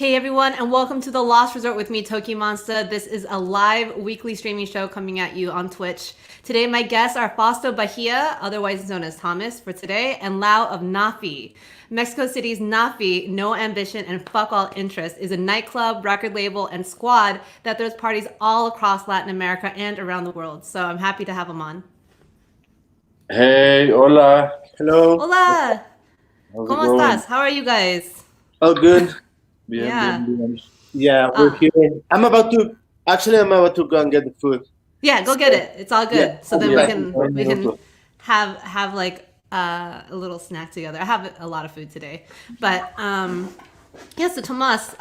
Hey everyone, and welcome to The Lost Resort with me, TOKiMONSTA. This is a live weekly streaming show coming at you on Twitch. Today, my guests are Fausto Bahia, otherwise known as Thomas, for today, and Lao of Naffi. Mexico City's Naffi, No Ambition and Fuck All Interest, is a nightclub, record label, and squad that throws parties all across Latin America and around the world. So I'm happy to have them on. Hey, hola. Hello. Hola! How's ¿Cómo it going? estás? How are you guys? Oh, good. Bien, Yeah. bien, bien. Yeah, we're here. I'm about to go and get the food. Yeah, go get it. It's all good. Yeah. So then Yeah. we can have like a little snack together. I have a lot of food today, but yeah. So Tomas,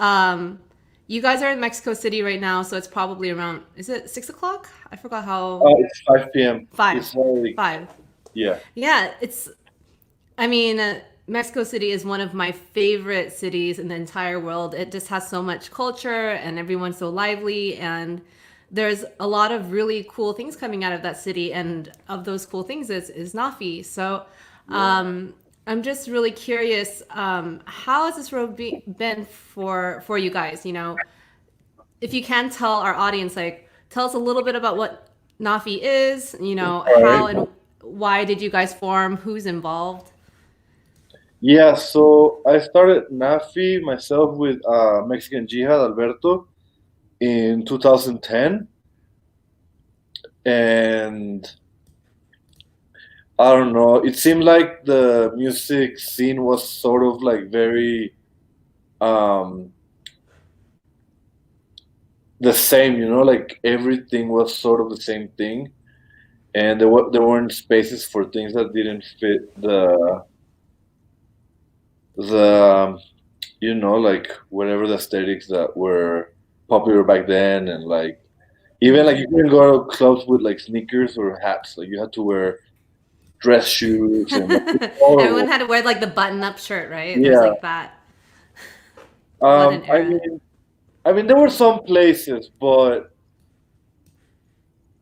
you guys are in Mexico City right now, so it's probably around. Is it 6 o'clock? I forgot how. It's 5 p.m. Five. It's already, 5. yeah. Yeah, it's. I mean, Mexico City is one of my favorite cities in the entire world. It just has so much culture, and everyone's so lively, and there's a lot of really cool things coming out of that city, and of those cool things is Naffi. So I'm just really curious, how has this road been for you guys? You know, if you can tell our audience, like, tell us a little bit about what Naffi is, you know, how and why did you guys form, who's involved? Yeah, so I started NAAFI myself with Mexican Jihad, Alberto, in 2010. And I don't know, it seemed like the music scene was sort of like very the same, you know, like everything was sort of the same thing. And there weren't spaces for things that didn't fit the you know, like whatever the aesthetics that were popular back then. And like even like you couldn't go to clubs with like sneakers or hats, like you had to wear dress shoes and like, Everyone had to wear like the button-up shirt, right? There's yeah. like that button era. I mean there were some places, but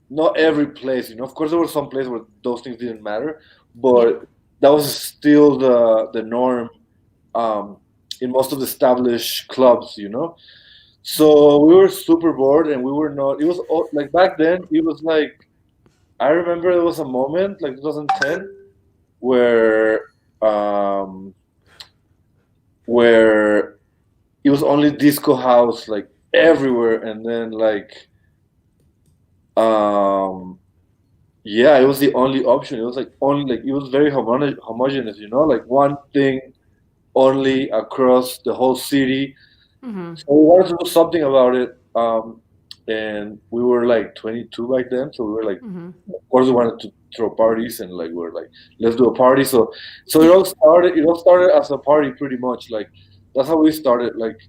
not every place, you know. Of course there were some places where those things didn't matter, but that was still the norm in most of the established clubs, you know. So we were super bored, and we were not. It was like back then. It was like I remember there was a moment, like 2010, where where it was only disco house like everywhere, and then like yeah, it was the only option. It was like only like it was very homogeneous, you know, like one thing only across the whole city. Mm-hmm. So we wanted to do something about it. And we were like 22 back then, so we were like, Mm-hmm. of course, we wanted to throw parties, and like we were like, let's do a party. So it all started. It all started as a party, pretty much. Like that's how we started, like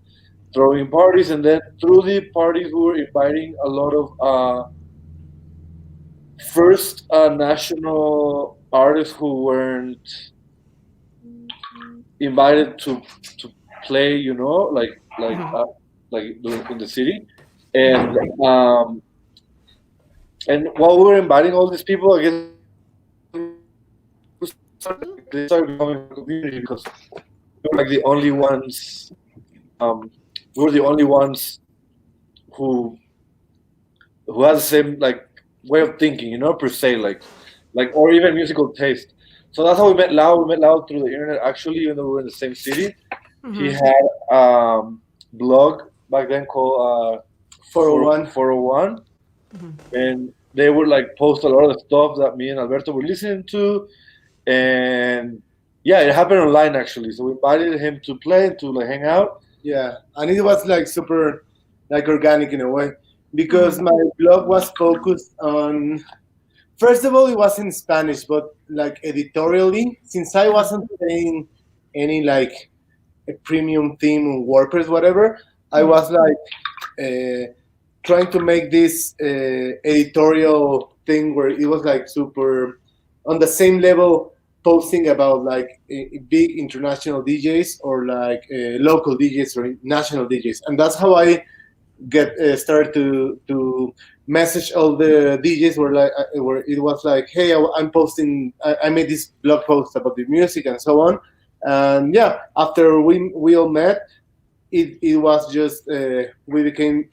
throwing parties, and then through the parties, we were inviting a lot of first national artists who weren't invited to play, you know, like in the city. And while we were inviting all these people, I guess they started becoming a community because we were like the only ones. We were the only ones who had the same like way of thinking, you know, per se, like or even musical taste. So that's how we met Lao. We met Lao through the internet, actually, even though we were in the same city. He had blog back then called 401, and they would like post a lot of the stuff that me and Alberto were listening to, and yeah, it happened online actually. So we invited him to play, to like hang out. Yeah, and it was like super, like organic in a way, because my blog was focused on. First of all, it was in Spanish, but like editorially, since I wasn't paying any like a premium theme or WordPress, whatever, I was like trying to make this editorial thing where it was like super on the same level, posting about like big international DJs or like local DJs or national DJs, and that's how I get started to message all the DJs where it was like, hey, I'm posting, I made this blog post about the music and so on, and yeah, after we all met, it was just we became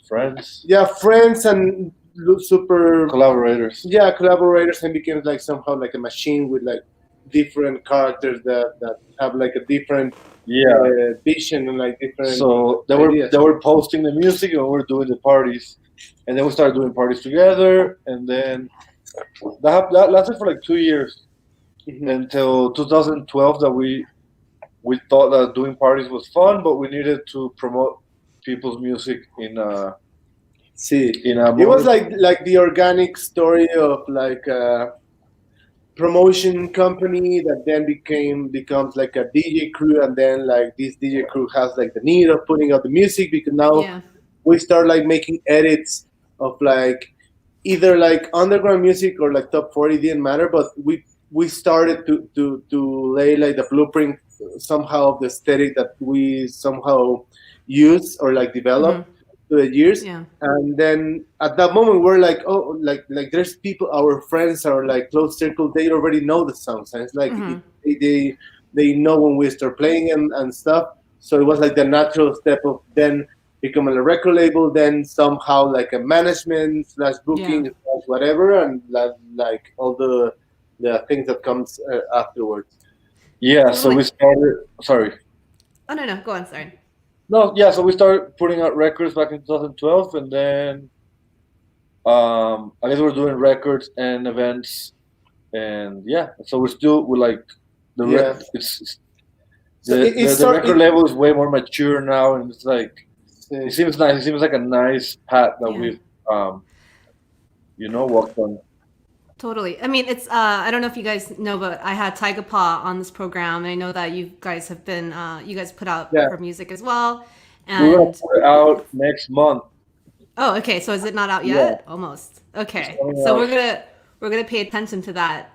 Friends, friends and super collaborators. collaborators, and became like somehow like a machine with like different characters that have like a different Yeah. vision and like different So ideas. they were posting the music and we were doing the parties, and then we started doing parties together, and then that lasted for like 2 years Mhm. until 2012 that we thought that doing parties was fun, but we needed to promote people's music in a See, in a it was more like the organic story of like a promotion company that then becomes like a DJ crew, and then like this DJ crew has like the need of putting out the music because now Yeah. we start like making edits of like either like underground music or like top 40, didn't matter, but we started to lay like the blueprint somehow of the aesthetic that we somehow use or like develop through the years. Yeah. And then at that moment we're like, oh, like there's people, our friends, our like close circle, they already know the songs, and it's like they know when we start playing and stuff. So it was like the natural step of then becoming a record label, then somehow like a management slash booking slash whatever, and like all the things that comes afterwards. yeah. So we started. Sorry. Oh no, go on. Sorry. No, yeah. So we started putting out records back in 2012, and then I guess we're doing records and events, and yeah. So we're like it's So the record label is way more mature now, and it's like it seems nice. It seems like a nice path that we've walked on. Totally. I mean, it's I don't know if you guys know, but I had Tiger Paw on this program. And I know that you guys have been you guys put out her music as well. And we're gonna put it out next month. Oh, okay. So is it not out yet? Yeah. Almost. Okay. So we're gonna pay attention to that.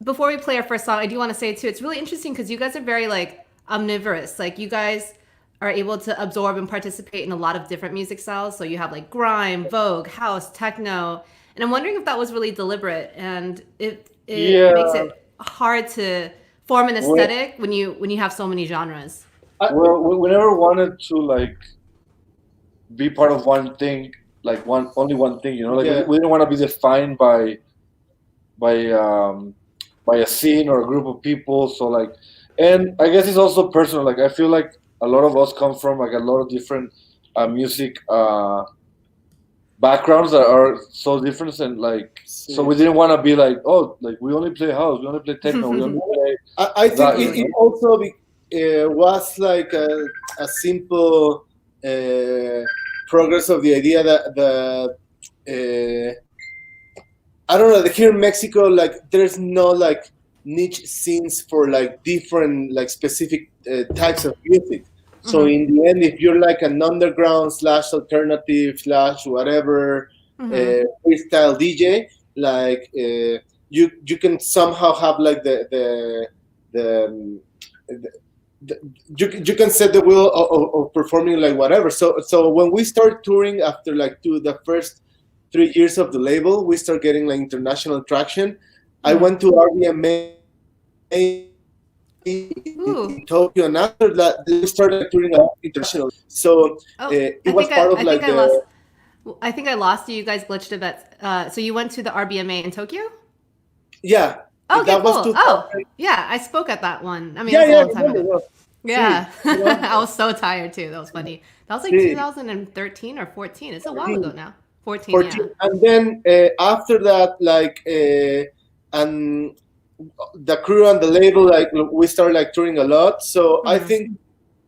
Before we play our first song, I do want to say too, it's really interesting because you guys are very like omnivorous. Like you guys are able to absorb and participate in a lot of different music styles. So you have like grime, vogue, house, techno, and I'm wondering if that was really deliberate and it makes it hard to form an aesthetic when you have so many genres. Well, we never wanted to like be part of one thing, like only one thing. We didn't want to be defined by a scene or a group of people. So like, and I guess it's also personal. Like I feel like a lot of us come from like a lot of different music backgrounds that are so different, and like so we didn't want to be like, oh, like we only play house, we only play techno, we only play. I think it also was like a simple progress of the idea that I don't know, here in Mexico, like there's no like niche scenes for like different like specific types of music. So in the end, if you're like an underground slash alternative slash whatever freestyle DJ, like you can somehow have like you can set the wheel of performing like whatever. So when we start touring after like the first 3 years of the label, we start getting like international traction. I went to RBMA in Tokyo, and after that, they started touring international. So it was part of like I think I lost you. You guys glitched a bit. So you went to the RBMA in Tokyo? Yeah. Oh, okay, cool. Yeah, I spoke at that one. I mean, it was a long time ago. Yeah, I was so tired too. That was funny. That was like 2013 or 14. It's a while ago now. 14. Yeah. And then after that, like, and the crew and the label, like, we started like touring a lot. So I think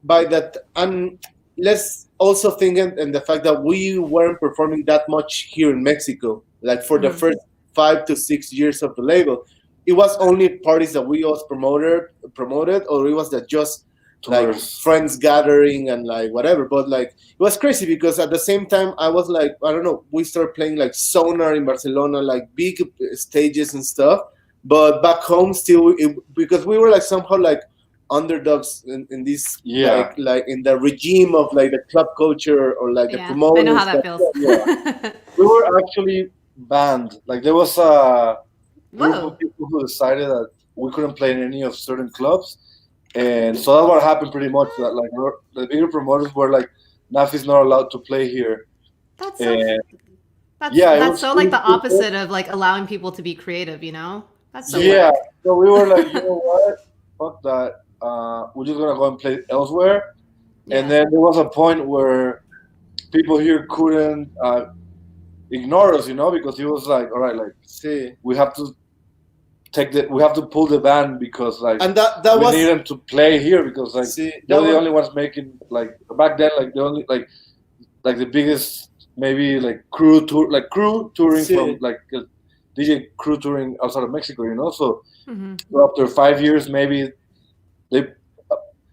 by that, and let's also think in the fact that we weren't performing that much here in Mexico, like for the first 5 to 6 years of the label. It was only parties that we also promoted, or it was that just like friends gathering and like whatever. But like it was crazy because at the same time I was like, I don't know, we started playing like Sonar in Barcelona, like big stages and stuff. But back home still, because we were like somehow like underdogs in this like in the regime of like the club culture or like the promoters. I know how that feels. We were actually banned. Like there was a group of people who decided that we couldn't play in any of certain clubs, And so that's what happened pretty much. That like the bigger promoters were like, Naffi's not allowed to play here, That's so and that's yeah, that's so like the it was opposite of like allowing people to be creative, you know? That's so yeah. whack. So we were like, you know what, fuck that. We're just gonna go and play elsewhere. And Yeah. then there was a point where people here couldn't ignore us, because he was like, all right, like See, we have to we have to pull the band because like and that we was need them to play here because like see they're that the was only ones making like back then like the only like the biggest maybe like crew touring from see. like DJ crew touring outside of Mexico, so Hmm. after 5 years maybe they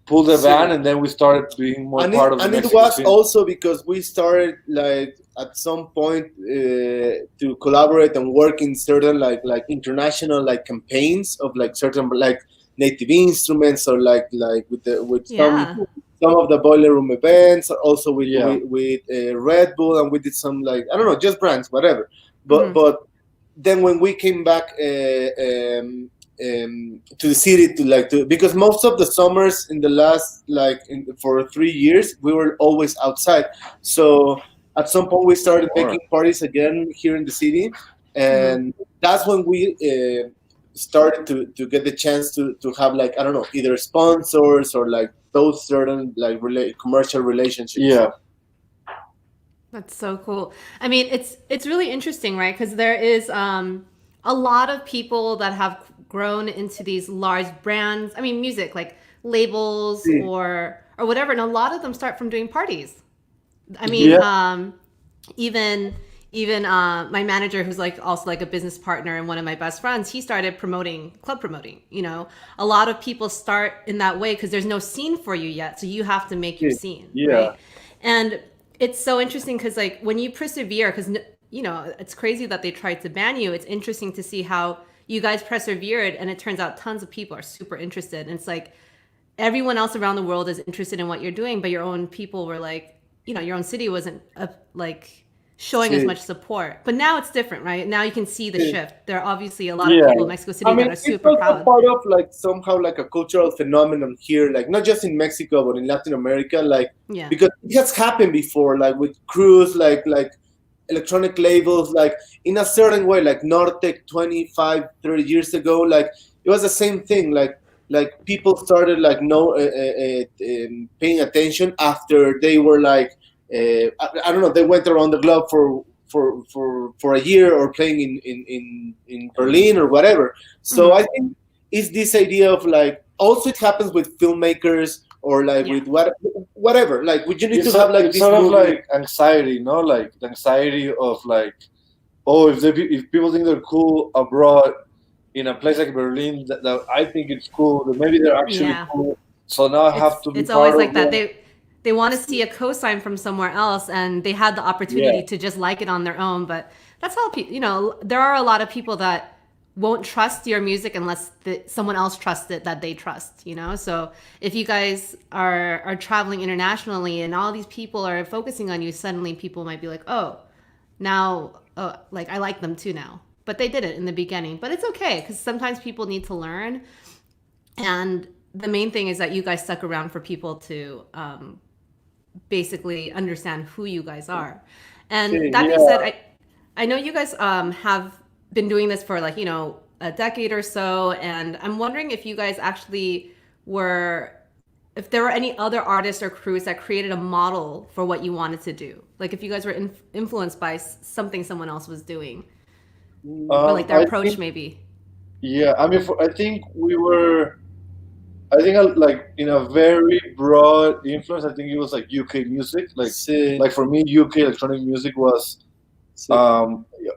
pulled the See. band and then we started being more and part of the it Mexico was scene. also because we started like at some point to collaborate and work in certain like international like campaigns of like certain like native instruments or like with Yeah. some of the boiler room events, also with Yeah. Red Bull, and we did some like I don't know, just brands, whatever. Hmm. But then when we came back to the city because most of the summers in the last for 3 years we were always outside. So at some point we started making parties again here in the city, and that's when we started to get the chance to have like I don't know, either sponsors or like those certain like commercial relationships. Yeah. That's so cool. I mean, it's really interesting, right? Because there is a lot of people that have grown into these large brands. I mean, music like labels or whatever, and a lot of them start from doing parties. I mean, Yeah. even my manager, who's like also like a business partner and one of my best friends, he started club promoting. A lot of people start in that way because there's no scene for you yet, so you have to make your scene, Yeah. right? And it's so interesting because like when you persevere, because it's crazy that they tried to ban you. It's interesting to see how you guys persevered, and it turns out tons of people are super interested. And it's like everyone else around the world is interested in what you're doing, but your own people were like, your own city wasn't like showing as much support. But now it's different, right? Now you can see the shift. There are obviously a lot of people in Mexico City that are it's super also proud. part of like somehow like a cultural phenomenon here, like not just in Mexico but in Latin America, like Yeah. because it has happened before, like with crews, like electronic labels, like in a certain way, like Nortec 25, 30 years ago, like it was the same thing, like people started like paying attention after they were like I don't know, they went around the globe for a year or playing in Berlin or whatever. So I think it's this idea of like also it happens with filmmakers or like with whatever, like you need to have like it's this sort of movie. like anxiety, like the anxiety of like, oh, if people think they're cool abroad in a place like Berlin, that I think it's cool, that maybe they're actually cool. So now I have to be It's part always like of that. them. They want to see a cosign from somewhere else, and they had the opportunity to just like it on their own. But that's how people. There are a lot of people that won't trust your music unless someone else trusts it that they trust. So if you guys are traveling internationally and all these people are focusing on you, suddenly people might be like, oh, now, like I like them too now. But they did it in the beginning. But it's okay because sometimes people need to learn, and the main thing is that you guys stuck around for people to basically understand who you guys are. And that being said, I know you guys have been doing this for like a decade or so, and I'm wondering if you guys actually if there were any other artists or crews that created a model for what you wanted to do, like if you guys were influenced by something someone else was doing, or like their approach maybe. Yeah, I mean, I think we were. I think like in a very broad influence. I think it was like UK music. Like for me, UK electronic music was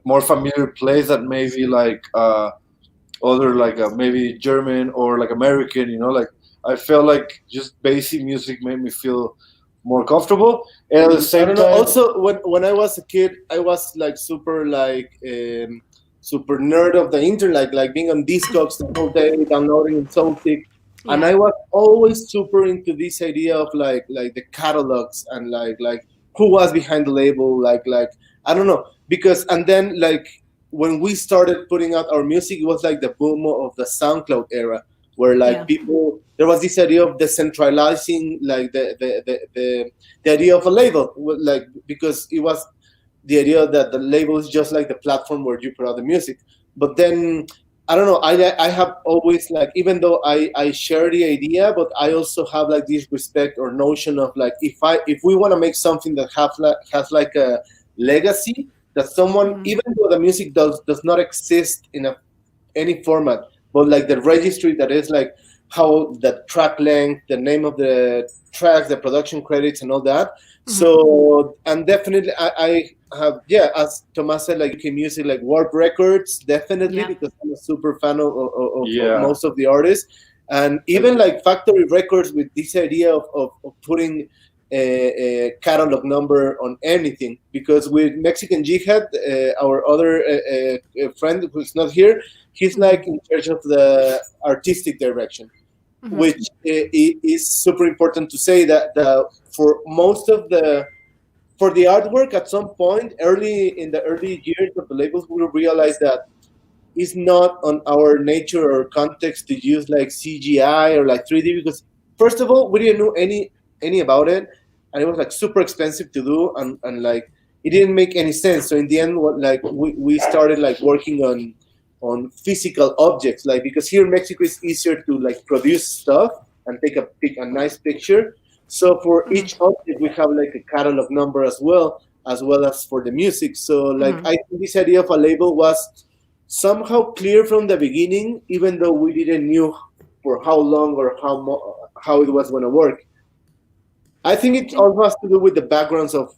more familiar place than maybe like other like maybe German or like American. Like I felt like just basic music made me feel more comfortable. And at the same time, also when I was a kid, I was like super super nerd of the internet, like being on Discogs the whole day, downloading Celtic. And I was always super into this idea of like the catalogs and like who was behind the label, like I don't know, because and then like when we started putting out our music, it was like the boom of the SoundCloud era. where like Yeah. people, there was this idea of decentralizing like the idea of a label, like because it was the idea that the label is just like the platform where you put out the music. But then I don't know. I have always like, even though I share the idea, but I also have like this respect or notion of like, if we want to make something that has like a legacy, that someone, even though the music does not exist in any format, but like the registry that is like how the track length, the name of the tracks, the production credits, and all that. So, and definitely, I have, yeah, as Tomas said, like UK music, like Warp Records, definitely, Yeah. because I'm a super fan of Yeah. most of the artists, and even like Factory Records with this idea of putting a catalog number on anything. Because with Mexican Jihad, our other friend who's not here, he's like in charge of the artistic direction, which is super important to say that for most of for the artwork, at some point in the early years of the labels, we realized that it's not on our nature or context to use like CGI or like 3D, because first of all, we didn't know any about it, and it was like super expensive to do, and like it didn't make any sense. So in the end, like we started like working on physical objects, like, because here in Mexico it's easier to like produce stuff and take a nice picture. So for each object we have like a catalog number as well as for the music. So like I think this idea of a label was somehow clear from the beginning, even though we didn't knew for how long or how it was going to work. I think it also has to do with the backgrounds of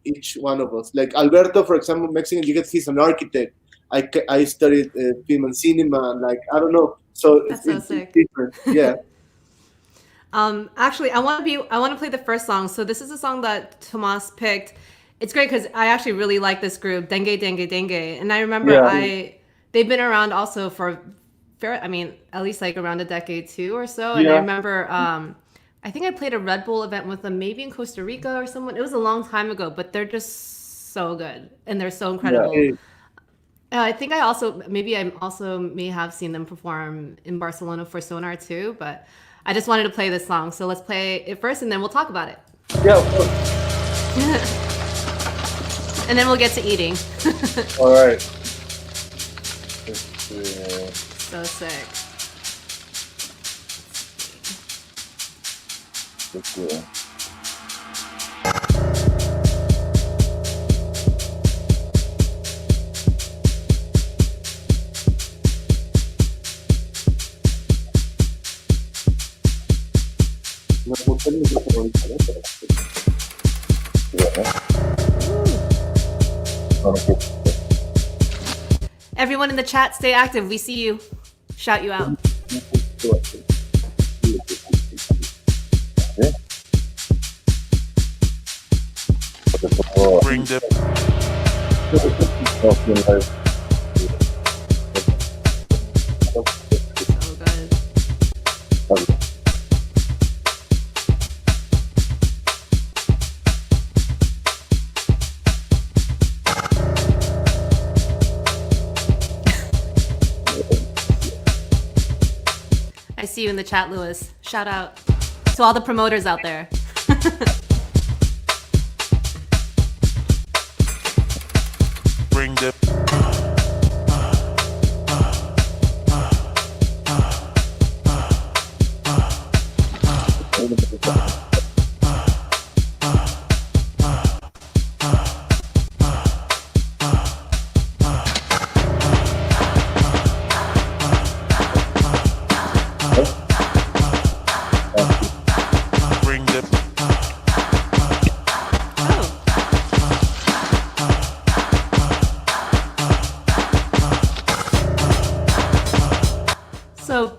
each one of us. Like Alberto, for example, Mexican Jihad, he's an architect. I studied film and cinema. Like, I don't know. So That's so it's sick. different. Yeah. Actually, I want to play the first song. So this is a song that Tomas picked. It's great because I actually really like this group, Dengue Dengue Dengue, and I remember they've been around also for at least like around a decade too or so. And I remember I think I played a Red Bull event with them, maybe in Costa Rica or someone. It was a long time ago, but they're just so good and they're so incredible. Yeah. I think I also may have seen them perform in Barcelona for Sonar too, but I just wanted to play this song. So let's play it first and then we'll talk about it. Yeah, of course. And then we'll get to eating. All right. So sick. Let's go. No puse el micrófono ahorita, ¿no? Pero... Everyone in the chat, stay active. We see you. Shout you out. Bring the So good. I see you in the chat, Lewis. Shout out to all the promoters out there. bring the bring the So,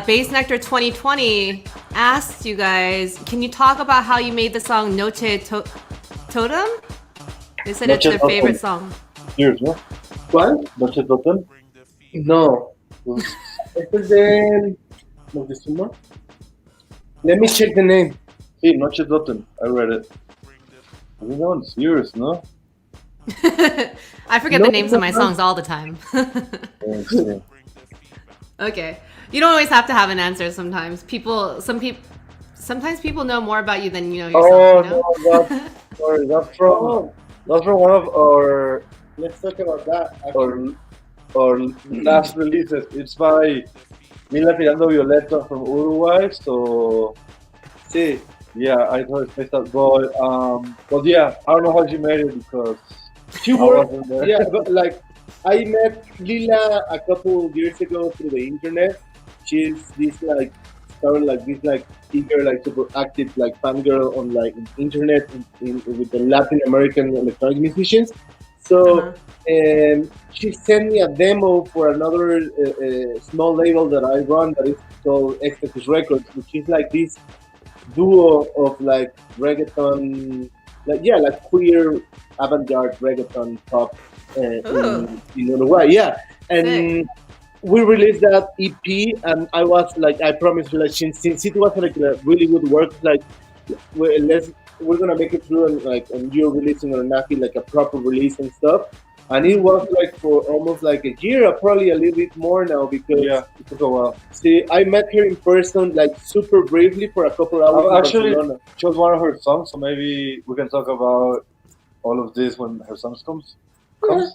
Bass Nectar 2020 asked you guys, can you talk about how you made the song Totem? They said it's Noche their Totem. favorite song. Cheers, ¿no? ¿Cuál? Noche Totem. bring the feet. No. Este es de Moctezuma. Let me check the name. Sí, Noche Totem. I read it. Bring the I think that one's yours, no? I forget No, the names of my no. songs all the time. Yeah. bring the feet. Okay. You don't always have to have an answer sometimes. Sometimes people know more about you than you know Oh yourself, no, sorry, Oh, that's from one of let's talk about that. Actually. our last releases. It's by Mila Tirando Violeta from Uruguay. So See, yeah, I thought it's messed up, but yeah, I don't know how she made it because she I worked. wasn't there. Yeah, but like I met Lila a couple of years ago through the internet. She's this like started like this like eager like super active like fangirl on like internet with the Latin American electronic musicians. Uh-huh. So she sent me a demo for another small label that I run that is called Ecstasy Records, which is like this duo of like reggaeton, like yeah, like queer avant-garde reggaeton pop Ooh, in Uruguay. Yeah, sick. and we released that EP, and I was like, I promised, like, since it was like a really good work, like, we're gonna make it through, and you're releasing on Naffi like a proper release and stuff. And it was like for almost like a year, probably a little bit more now, because Yeah, it took a while. see, I met her in person like super briefly for a couple hours I in actually Barcelona. chose one of her songs, so maybe we can talk about all of this when her songs comes.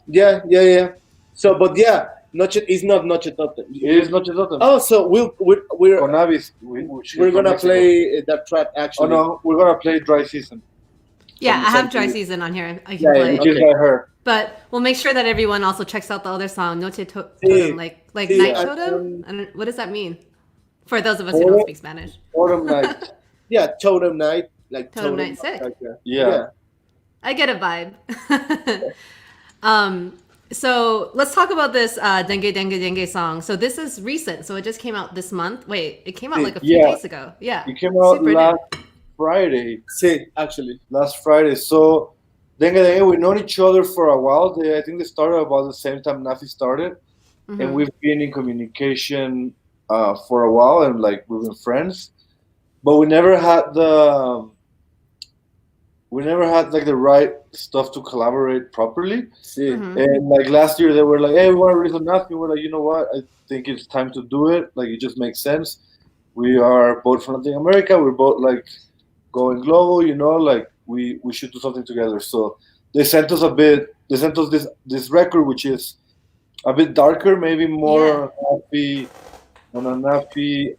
Yeah. So, but yeah, Noche is not Noche Totem. It is Noche Totem. Oh, so we're Con Avis, we're gonna play that track Oh actually. no, we're gonna play Dry Season, Yeah, From I have Dry Century. Season on here. I can Yeah, play. which is Okay. by her. But we'll make sure that everyone also checks out the other song, Noche Totem, Sí, like sí, Night I- Totem. What does that mean? For those of us who don't Totem? speak Spanish. Autumn Night. Yeah, Totem Night, like Totem Night, sick. like, Yeah. I get a vibe. So let's talk about this Dengue Dengue Dengue song. So this is recent. So it just came out this month. Wait, it came out like a few Yeah. days ago. Yeah. It came out Super new. last Friday. Sí, actually. Last Friday. So Dengue Dengue, we've known each other for a while. I think they started about the same time Naffi started, Mhm. and we've been in communication for a while, and like we've been friends, but we never had like the right stuff to collaborate properly. Sí. Mhm. And like last year, they were like, "Hey, we want to release on Naffi." We're like, "You know what? I think it's time to do it. Like, it just makes sense. We are both from Latin America. We're both like going global. You know, like we should do something together." So they sent us this record, which is a bit darker, maybe more Naffi on a Naffi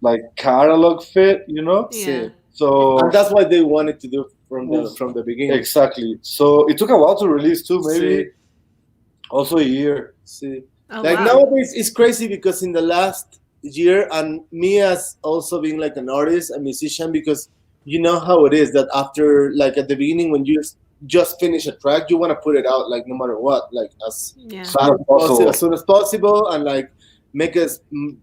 like catalog fit. You know. Yeah. So And that's what they wanted to do from the beginning. exactly. So it took a while to release too. Maybe also a year. Sí. Oh, Like wow. nowadays it's crazy because in the last year, and me as also being like an artist, a musician, because you know how it is that after like at the beginning when you just finish a track, you want to put it out like no matter what, like as Yeah. as soon as possible, and like make as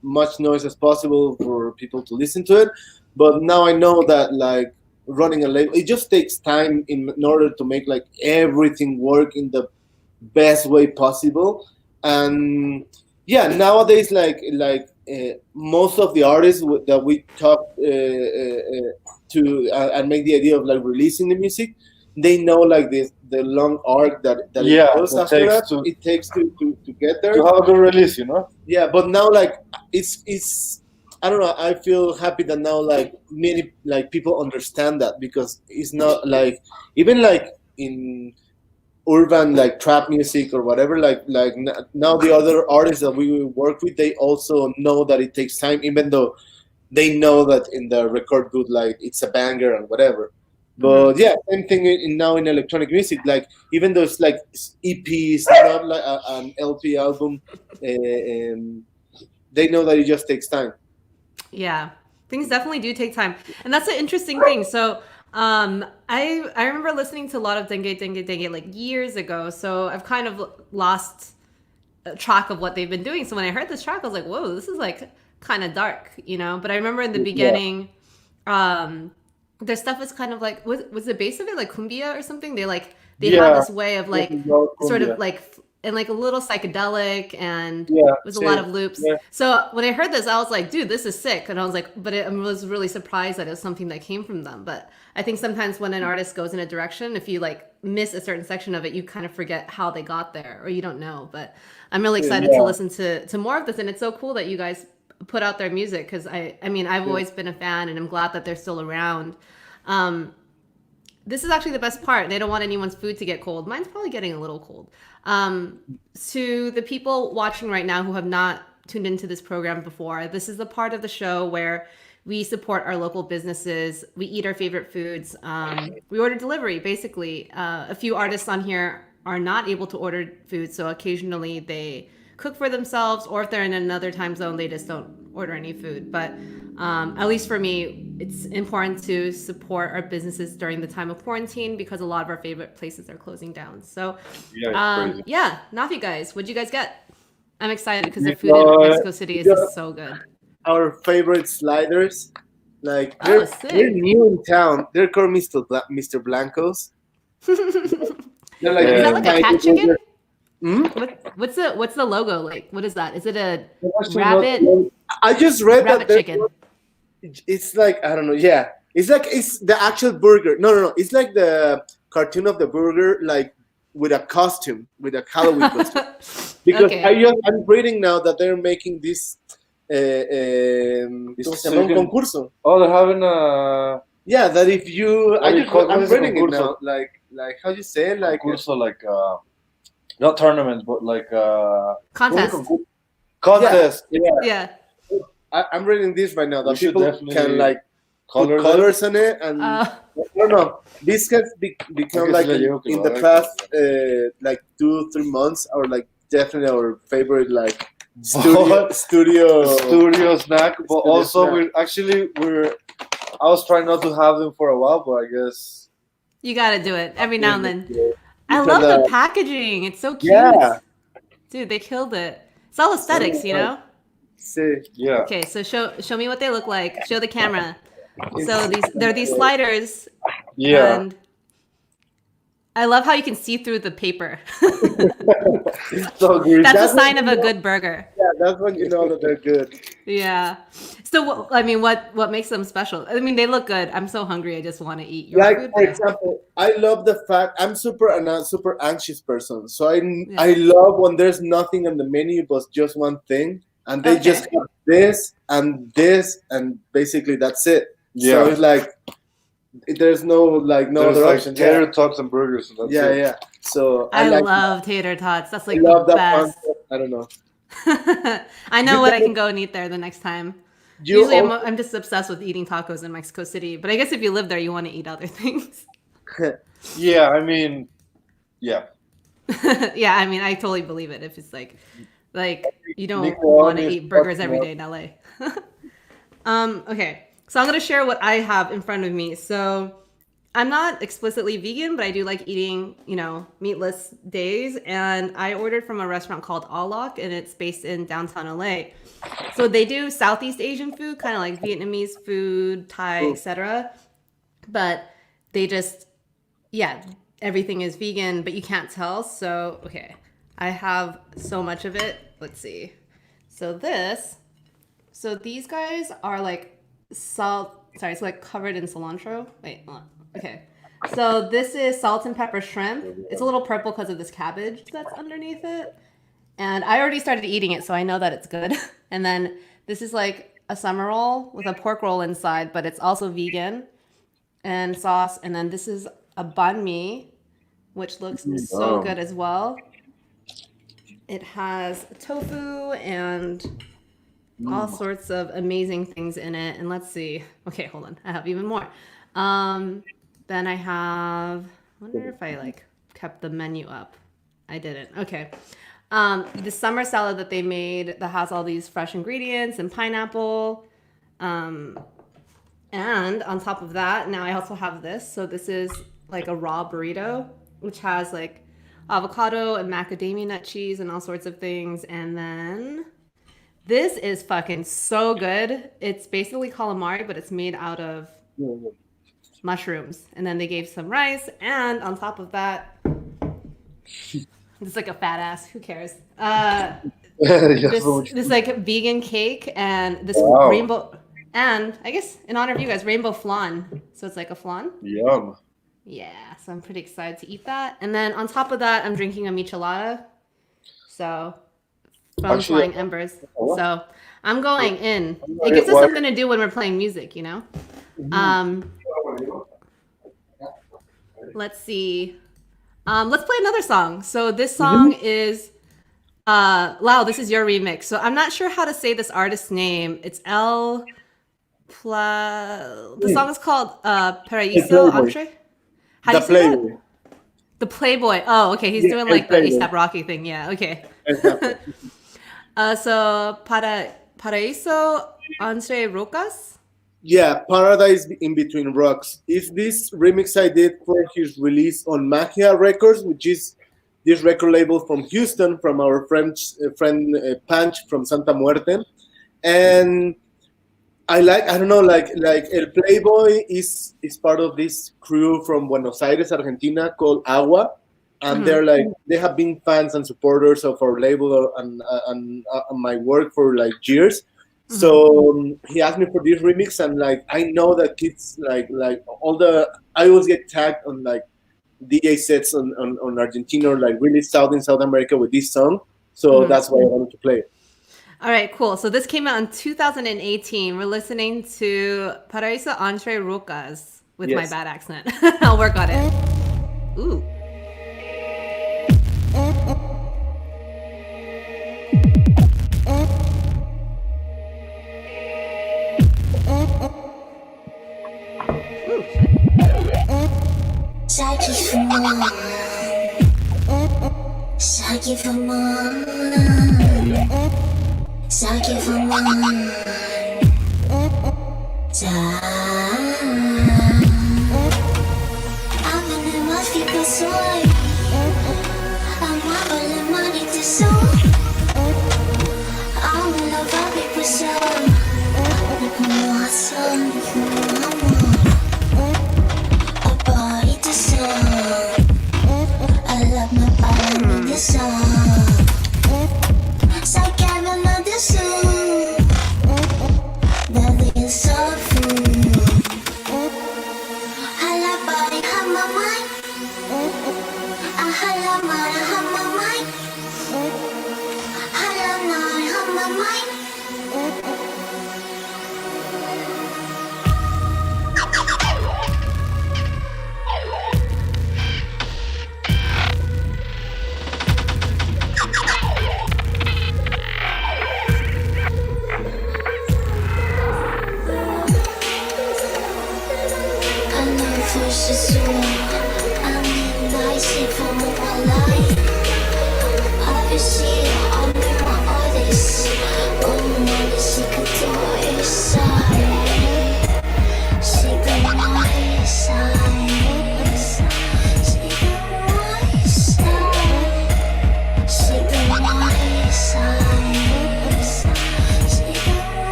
much noise as possible for people to listen to it. But now I know that like running a label, it just takes time in order to make like everything work in the best way possible. And yeah, nowadays most of the artists that we talk to and make the idea of like releasing the music, they know like the long arc that Yeah, it goes that after takes that. to- It takes to get there. To have a good release, you know. Yeah, but now like it's I don't know, I feel happy that now like many like people understand that, because it's not like even like in urban like trap music or whatever, now the other artists that we work with, they also know that it takes time, even though they know that in the record boot like it's a banger and whatever. But yeah, same thing now in electronic music, like even though it's like EPs, not like an LP album, they know that it just takes time. Yeah, things definitely do take time, and that's an interesting thing. So, I remember listening to a lot of Dengue Dengue Dengue like years ago. So I've kind of lost track of what they've been doing. So when I heard this track, I was like, "Whoa, this is like kind of dark," you know. But I remember in the beginning, their stuff was kind of like was the base of it like cumbia or something? They have Yeah. this way of like sort of like and like a little psychedelic, and Yeah, with a lot same. of loops. Yeah. So when I heard this, I was like, dude, this is sick. And I was like, I was really surprised that it was something that came from them. But I think sometimes when an artist goes in a direction, if you like miss a certain section of it, you kind of forget how they got there, or you don't know. But I'm really excited to listen to more of this, and it's so cool that you guys put out their music, because I mean, I've always been a fan, and I'm glad that they're still around. This is actually the best part. They don't want anyone's food to get cold. Mine's probably getting a little cold. To the people watching right now who have not tuned into this program before, this is the part of the show where we support our local businesses. We eat our favorite foods. We order delivery, basically. A few artists on here are not able to order food, so occasionally they cook for themselves, or if they're in another time zone, they just don't order any food. But at least for me, it's important to support our businesses during the time of quarantine, because a lot of our favorite places are closing down. So yeah, Naffi guys, what'd you guys get? I'm excited because the food in Mexico City is just so good. Our favorite sliders, like Oh, they're new in town. They're called Mr. Blancos. They're like, Is that like a cat chicken? Hmm? What's the logo like? What is that? Is it a Actually, rabbit? I just read Rabbit that chicken. it's like, I don't know. Yeah, it's like it's the actual burger. No. It's like the cartoon of the burger, like with a costume, with a Halloween costume. Because Okay. I'm reading now that they're making this It's ¿cómo se llama? Un chicken. concurso. Oh, they're having a Yeah, that if you, What do you call- what I'm is a reading it concurso? now. Like how you say it? Like concurso, like not tournament, but like Contest. contest. Yeah. Yeah. I'm reading this right now that We should people definitely can like put Color colors on it, and I don't know. This has become like in the past like 2-3 months, or like definitely our favorite like studio studio snack. But Studio also snack. I was trying not to have them for a while, but I guess You gotta do it every now and then. I Because, love the packaging. It's so cute. Yeah. Dude, they killed it. It's all aesthetics, you know? See, yeah. Okay, so show me what they look like. Show the camera. So they're these sliders, Yeah. and I love how you can see through the paper. so good. That's a when sign of you a know- good burger. Yeah, that's when you know that they're good. Yeah. So I mean, what makes them special? I mean, they look good. I'm so hungry. I just want to eat your Like food. for example, I love the fact I'm a super anxious person, so I Yeah. love when there's nothing on the menu but just one thing, and they Okay. just have this, and basically that's it. Yeah. So it's like there's no There's other like option. tater tots and burgers. And that's Yeah, it. yeah. So I like, love tater tots. That's I like love the that best. concept. I don't know. I know what I can go and eat there the next time. You Usually also- I'm just obsessed with eating tacos in Mexico City, but I guess if you live there, you want to eat other things. Yeah, I mean, yeah. Yeah, I mean, I totally believe it. If it's like you don't Nico want to always eat burgers fucking every up. day in LA. Okay, so I'm gonna share what I have in front of me. So I'm not explicitly vegan, but I do like eating, meatless days. And I ordered from a restaurant called Alok, and it's based in downtown LA. So they do Southeast Asian food, kind of like Vietnamese food, Thai, etc. But they just, everything is vegan, but you can't tell. So, okay, I have so much of it. Let's see. So these guys are like it's like covered in cilantro. Wait, hold on. Okay. So this is salt and pepper shrimp. It's a little purple because of this cabbage that's underneath it. And I already started eating it, so I know that it's good. And then this is like a summer roll with a pork roll inside, but it's also vegan and sauce. And then this is a banh mi, which looks so good as well. It has tofu and all sorts of amazing things in it. And let's see. Okay, hold on. I have even more. Then I have, I wonder if I kept the menu up. I didn't. Okay. The summer salad that they made that has all these fresh ingredients and pineapple. And on top of that, now I also have this. So this is like a raw burrito, which has like avocado and macadamia nut cheese and all sorts of things. And then this is fucking so good. It's basically calamari, but it's made out of mushrooms. And then they gave some rice. And on top of that, It's like a fat ass. Who cares? Yeah, This like vegan cake and this Wow. rainbow, and I guess in honor of you guys, rainbow flan. So it's like a flan. Yum. Yeah, so I'm pretty excited to eat that. And then on top of that, I'm drinking a michelada. So from Actually, Flying Embers. oh. So I'm going in. Why- It gives us why- something to do when we're playing music, you know? Let's see. Let's play another song. So this song is Lao, this is your remix. So I'm not sure how to say this artist's name. It's the song is called Paraíso Playboy. Entre. How do The you say that? Playboy. The Playboy. Oh, okay. He's Yeah, doing El like the Playboy. ASAP Rocky thing. Yeah, okay. Exactly. So Paraíso Entre Rocas. Yeah, Paradise in Between Rocks is this remix I did for his release on Magia Records, which is this record label from Houston, from our friend Panch from Santa Muerte. And I don't know, like El Playboy is part of this crew from Buenos Aires, Argentina, called Agua, and they're like, they have been fans and supporters of our label and my work for like years. So he asked me for this remix, and like I know that kids like all the I always get tagged on like DJ sets on Argentina or like really in South America with this song. So that's why I wanted to play it. All right, cool. So this came out in 2018. We're listening to Paraíso Entre Rocas with my Yes. bad accent. I'll work on it. Ooh.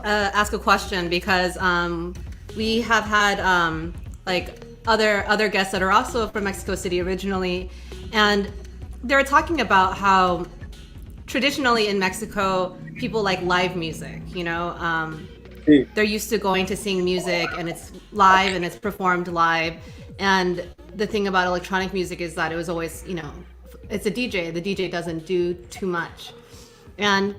ask a question because we have had like other guests that are also from Mexico City originally, and they were talking about how traditionally in Mexico people like live music. Sí. They're used to going to sing music and it's live and it's performed live. And the thing about electronic music is that it was always, it's a DJ. The DJ doesn't do too much. And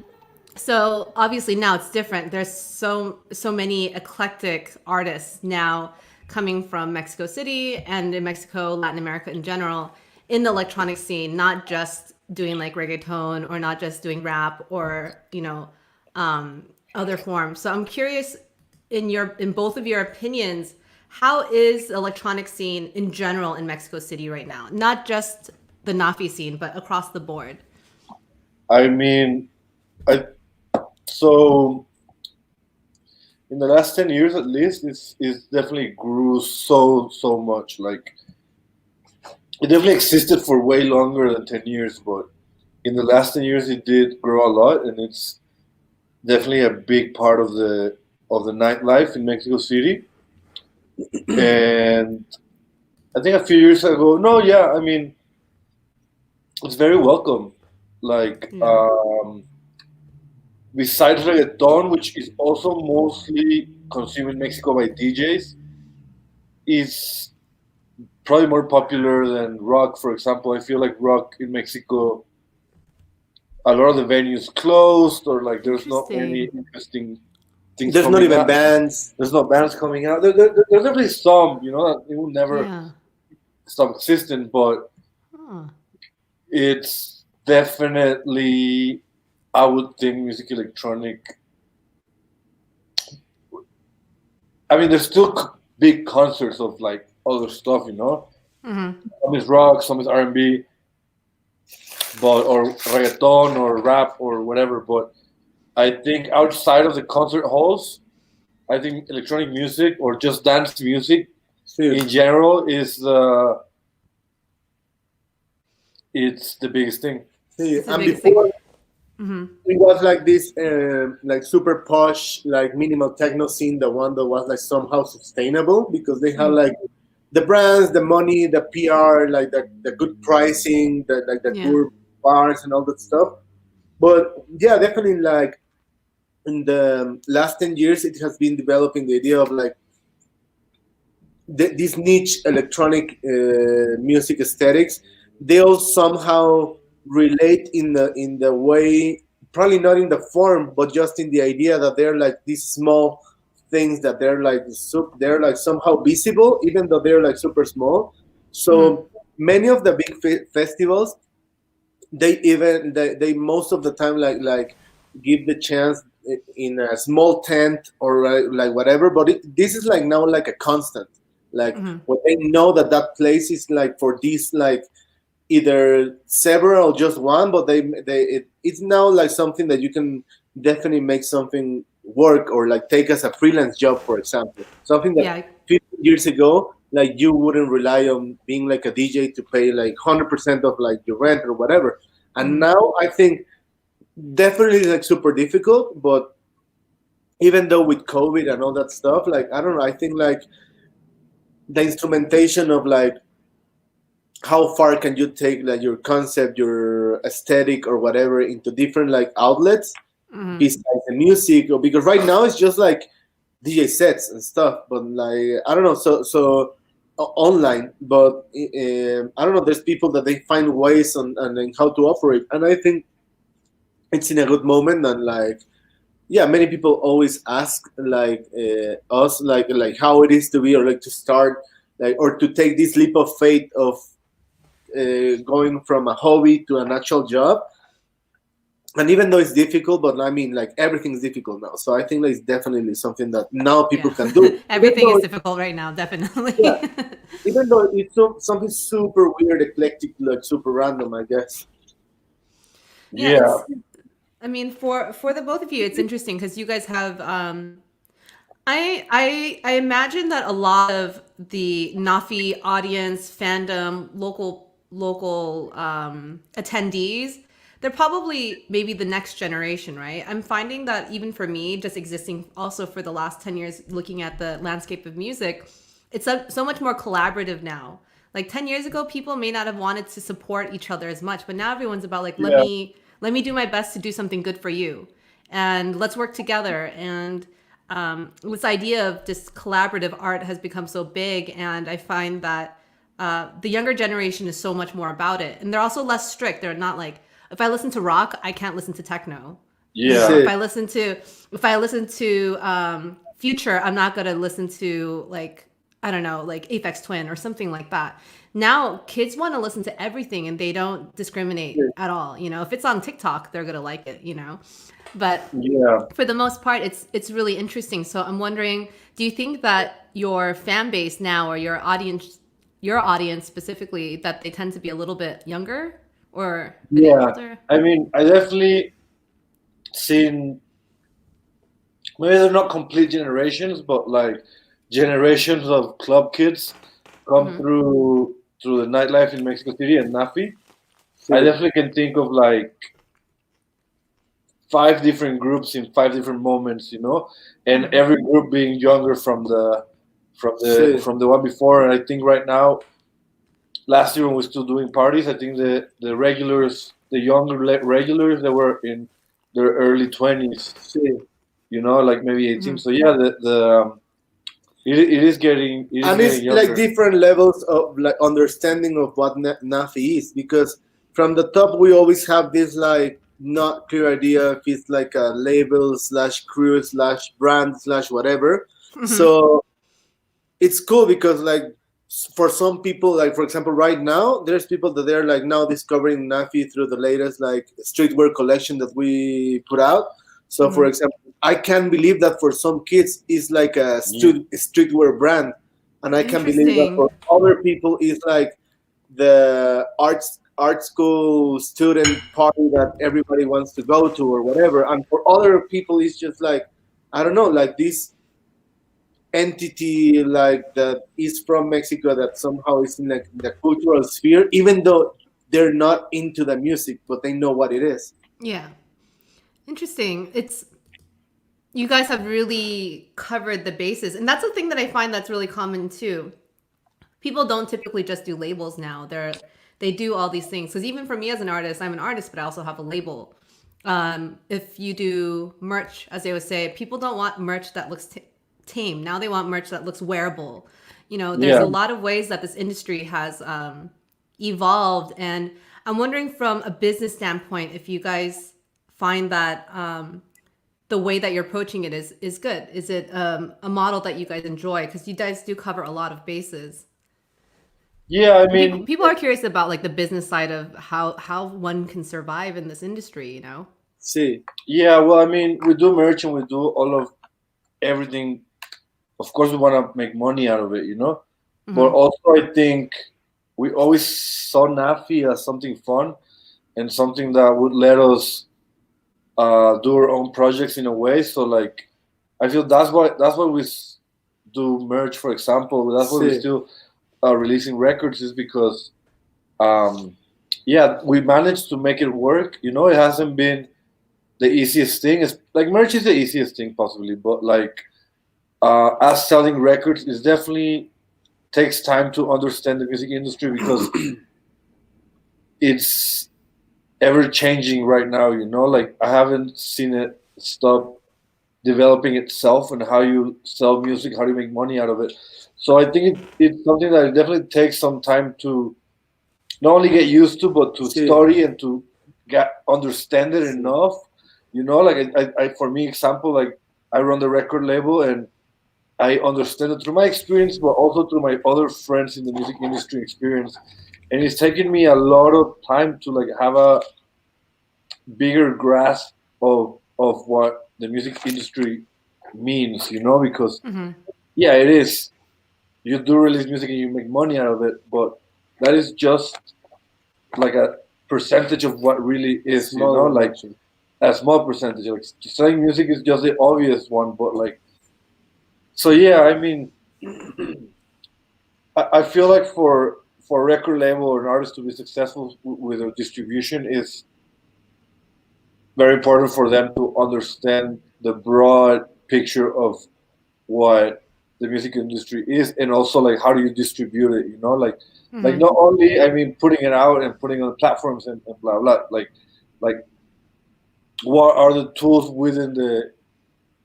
so obviously now it's different. There's so many eclectic artists now coming from Mexico City and in Mexico, Latin America in general, in the electronic scene, not just doing like reggaeton or not just doing rap or, other forms. So I'm curious in both of your opinions, how is the electronic scene in general in Mexico City right now? Not just the Naffi scene, but across the board. I mean, so in the last 10 years at least, it's definitely grew so much. Like it definitely existed for way longer than 10 years, but in the last 10 years it did grow a lot, and it's definitely a big part of the nightlife in Mexico City. And I think a few years ago, no, yeah, I mean, it's very welcome. Like, besides reggaeton, which is also mostly consumed in Mexico by DJs, is probably more popular than rock, for example. I feel like rock in Mexico, a lot of the venues closed, or like there's not any interesting things. There's not even bands. There's no bands coming out. There's definitely some, it will never stop existing, but it's definitely, I would think, music electronic. I mean, there's still big concerts of like other stuff, Some is rock, some is R&B, or reggaeton or rap or whatever. But I think outside of the concert halls, I think electronic music or just dance music in general is it's the biggest thing. And before it was like this like super posh, like minimal techno scene, the one that was like somehow sustainable because they had like the brands, the money, the PR, like the good pricing, the tour bars and all that stuff. But yeah, definitely like in the last 10 years, it has been developing the idea of like this niche electronic music aesthetics. They all somehow relate in the way, probably not in the form, but just in the idea that they're like these small things that they're like somehow visible, even though they're like super small. So many of the big festivals, they most of the time like give the chance in a small tent or like whatever. But this is like now like a constant, like when they know that place is like for these like either several or just one, but it's now like something that you can definitely make something work or like take as a freelance job, for example. Something that 15 years ago, like you wouldn't rely on being like a DJ to pay like 100% of like your rent or whatever. And now I think definitely like super difficult, but even though with COVID and all that stuff, like, I don't know, I think like the instrumentation of like how far can you take like your concept, your aesthetic or whatever into different like outlets besides the music, or because right now it's just like DJ sets and stuff, but like I don't know, so online, but I don't know, there's people that they find ways on how to operate, and I think it's in a good moment. And like many people always ask like us like how it is to be or like to start like or to take this leap of faith of going from a hobby to an actual job. And even though it's difficult, but I mean, like everything's difficult now. So I think like, it's definitely something that now people can do. Everything is difficult right now, definitely. Even though it's something super weird, eclectic, like super random, I guess. I mean, for the both of you, it's interesting because you guys have. I imagine that a lot of the Naffi audience, fandom, local attendees, they're probably maybe the next generation, right? I'm finding that even for me, just existing also for the last 10 years, looking at the landscape of music, it's so much more collaborative now. Like 10 years ago, people may not have wanted to support each other as much, but now everyone's about like, Yeah. let me do my best to do something good for you, and let's work together. And this idea of just collaborative art has become so big, and I find that the younger generation is so much more about it, and they're also less strict. They're not like, if I listen to rock, I can't listen to techno. You know, Yeah. if I listen to Future, I'm not gonna listen to like, I don't know, like Aphex Twin or something like that. Now kids want to listen to everything and they don't discriminate at all. You know, if it's on TikTok, they're gonna like it. You know, but Yeah. for the most part, it's really interesting. So I'm wondering, do you think that your fan base now, or your audience specifically, that they tend to be a little bit younger or a bit Yeah. older? I mean, I definitely seen, maybe they're not complete generations, but like generations of club kids come through the nightlife in Mexico City and Naffi. I definitely can think of like 5 different groups in 5 different moments, you know, and every group being younger from the one before. And I think right now, last year when we were still doing parties, I think the regulars, the younger regulars, they were in their early 20s, you know, like maybe 18. So yeah, it is getting And it's younger. like different levels of like understanding of what NAAFI is, because from the top we always have this like not clear idea if it's like a label slash crew slash brand slash whatever. So it's cool because like for some people, like for example right now there's people that they're like now discovering NAAFI through the latest like streetwear collection that we put out. So for example, I can't believe that for some kids it's like a streetwear brand, and I can't believe that for other people it's like the art school student party that everybody wants to go to or whatever. And for other people it's just like, I don't know, like this entity like that is from Mexico that somehow is in like the cultural sphere, even though they're not into the music, but they know what it is. Yeah. Interesting. You guys have really covered the bases. And that's the thing that I find that's really common too. People don't typically just do labels now. They do all these things. Because even for me as an artist, I'm an artist, but I also have a label. If you do merch, as they would say, people don't want merch that looks tame. Now they want merch that looks wearable. You know, there's a lot of ways that this industry has evolved. And I'm wondering from a business standpoint, if you guys find that the way that you're approaching it is good. Is it a model that you guys enjoy? Because you guys do cover a lot of bases. Yeah, I mean, People are curious about like the business side of how one can survive in this industry, you know? See. Yeah, well, I mean, we do merch and we do all of everything. Of course, we want to make money out of it, you know? But also, I think we always saw NAAFI as something fun and something that would let us do our own projects in a way. So, like, I feel that's why we do merch, for example. That's why we still releasing records, is because, we managed to make it work. You know, it hasn't been the easiest thing. It's like merch is the easiest thing possibly, but like us selling records is definitely takes time to understand the music industry because it's ever changing right now. You know, like I haven't seen it stop developing itself and how you sell music, how do you make money out of it. So I think it's something that it definitely takes some time to not only get used to, but to study and to understand it enough. You know, like I for me, example, like I run the record label and I understand it through my experience, but also through my other friends in the music industry experience. And it's taken me a lot of time to like have a bigger grasp of what the music industry means, you know, because it is. You do release music and you make money out of it, but that is just like a percentage of what really is, you know, like a small percentage. Like selling music is just the obvious one, but like, so yeah, I mean, I feel like for a record label or an artist to be successful with a distribution is very important for them to understand the broad picture of what the music industry is, and also like how do you distribute it, like not only, I mean, putting it out and putting on platforms and blah blah, like what are the tools within the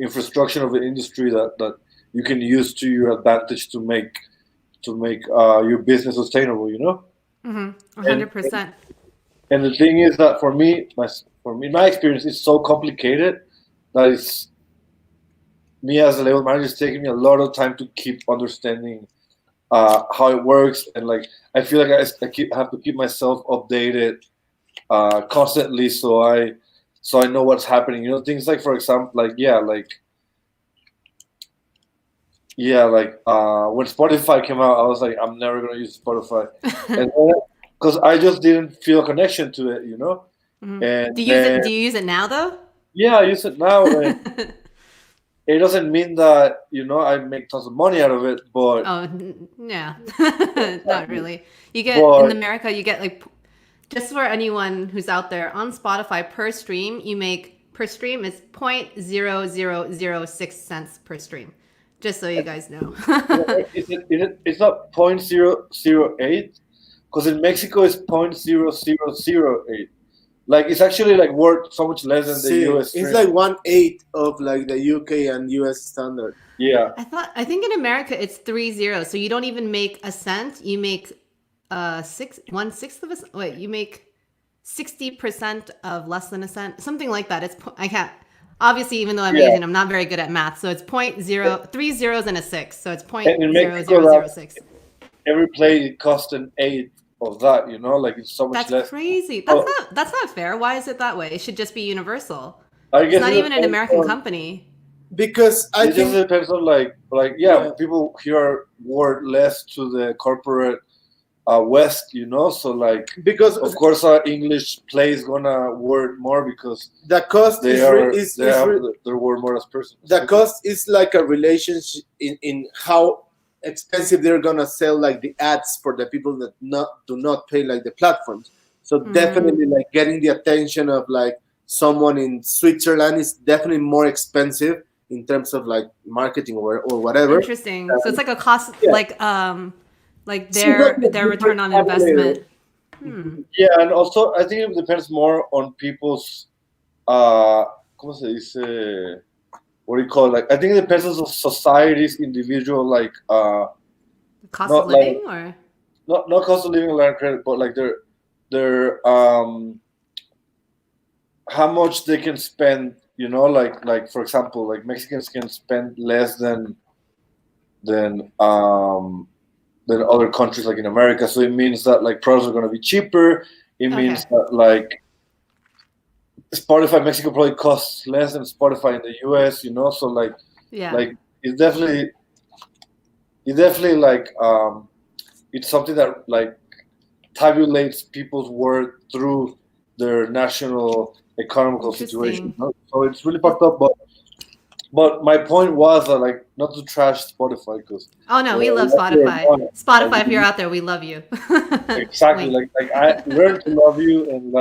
infrastructure of the industry that you can use to your advantage to make your business sustainable, Mm-hmm. and 100%. and the thing is that for me, my experience is so complicated that it's me as a label manager, it's taking me a lot of time to keep understanding how it works, and like I feel like I have to keep myself updated constantly, so I know what's happening. Things like, for example, when Spotify came out, I was like, I'm never gonna use Spotify, and because I just didn't feel a connection to it, Mhm. And Do you use it now though? yeah, I use it now, and it doesn't mean that I make tons of money out of it, but Oh, yeah. Not really. You get in but America, you get like just for anyone who's out there on Spotify per stream, you make per stream is 0.0006 per stream. Just so you guys know. it's not 0.008, because in Mexico it's 0.0008. Like it's actually like worth so much less than the See, US. it's like 1/8 of like the UK and US standard. Yeah. I think in America it's 3 zeros, so you don't even make a cent. You make 1/6 of a cent. Wait, you make 60% of less than a cent, something like that. I can't. Obviously, even though I'm Yeah. Asian, I'm not very good at math. So it's 3 zeros and a 6. So it's And in Mexico, 0.0006. every play it costs an eighth of that. Like it's so much That's less. crazy. Oh. That's not fair. Why is it that way? It should just be universal. I It's guess not it even an depends American on- company. Because I It just think depends on Yeah. people here are worth less to the corporate West, so like because of course English play is gonna worth more because the cost they they're worth more as persons. the cost is like a relationship in how expensive they're gonna sell like the ads for the people that do not pay like the platforms. So definitely like getting the attention of like someone in Switzerland is definitely more expensive in terms of like marketing or whatever. Interesting. So it's like a cost, Yeah. like So their that's their return on investment. Yeah, and also I think it depends more on people's ¿cómo se dice? What do you call it? Like I think it depends on society's individual Cost not of living, or not cost of living or land credit, but like their how much they can spend, like for example, like Mexicans can spend less than other countries like in America. So it means that like products are going to be cheaper. It means that like Spotify Mexico probably costs less than Spotify in the US, So like yeah, like it's definitely like it's something that like tabulates people's worth through their national economical situation. Interesting. So it's really fucked up. But my point was that like not to trash Spotify because Oh no, we love Spotify. Spotify, if you're out there, we love you. exactly like I learned to love you, and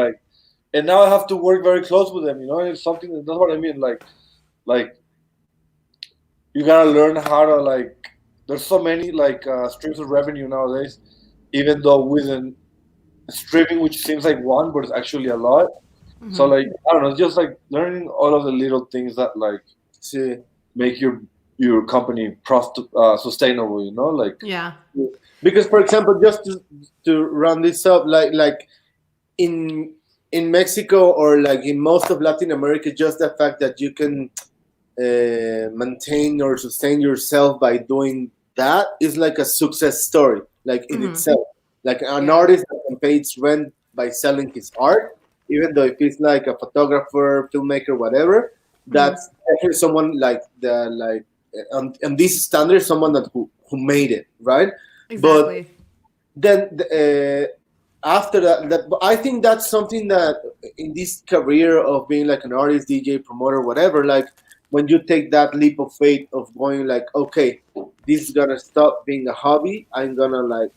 now I have to work very close with them. It's something that's what I mean. Like you gotta learn how to like. There's so many streams of revenue nowadays, even though within streaming, which seems like one, but it's actually a lot. So like I don't know, just like learning all of the little things that like to make your company sustainable. Like Yeah. Because for example, just to run this up, like in Mexico or like in most of Latin America, just the fact that you can maintain or sustain yourself by doing that is like a success story, like in itself. Like an artist that can pay its rent by selling his art, even though if he's like a photographer, filmmaker, whatever, that's definitely someone like on this standard, someone that who made it, right? Exactly. But then after that, I think that's something that in this career of being like an artist, DJ, promoter, whatever, like when you take that leap of faith of going like, okay, this is gonna stop being a hobby. I'm gonna like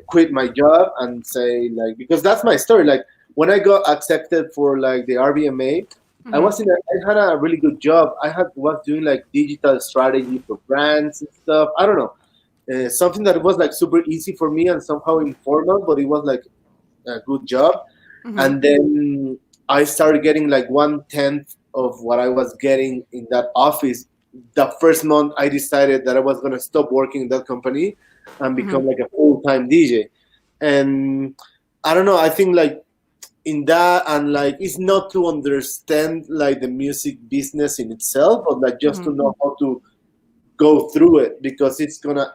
quit my job and say like, because that's my story. Like when I got accepted for like the RBMA, I was I had a really good job. Was doing like digital strategy for brands and stuff. I don't know, something that was like super easy for me and somehow informal, but it was like a good job. And then I started getting like 1/10 of what I was getting in that office. The first month I decided that I was gonna stop working in that company and become like a full-time DJ. And I don't know, I think like in that, and like it's not to understand like the music business in itself, but like just to know how to go through it, because it's gonna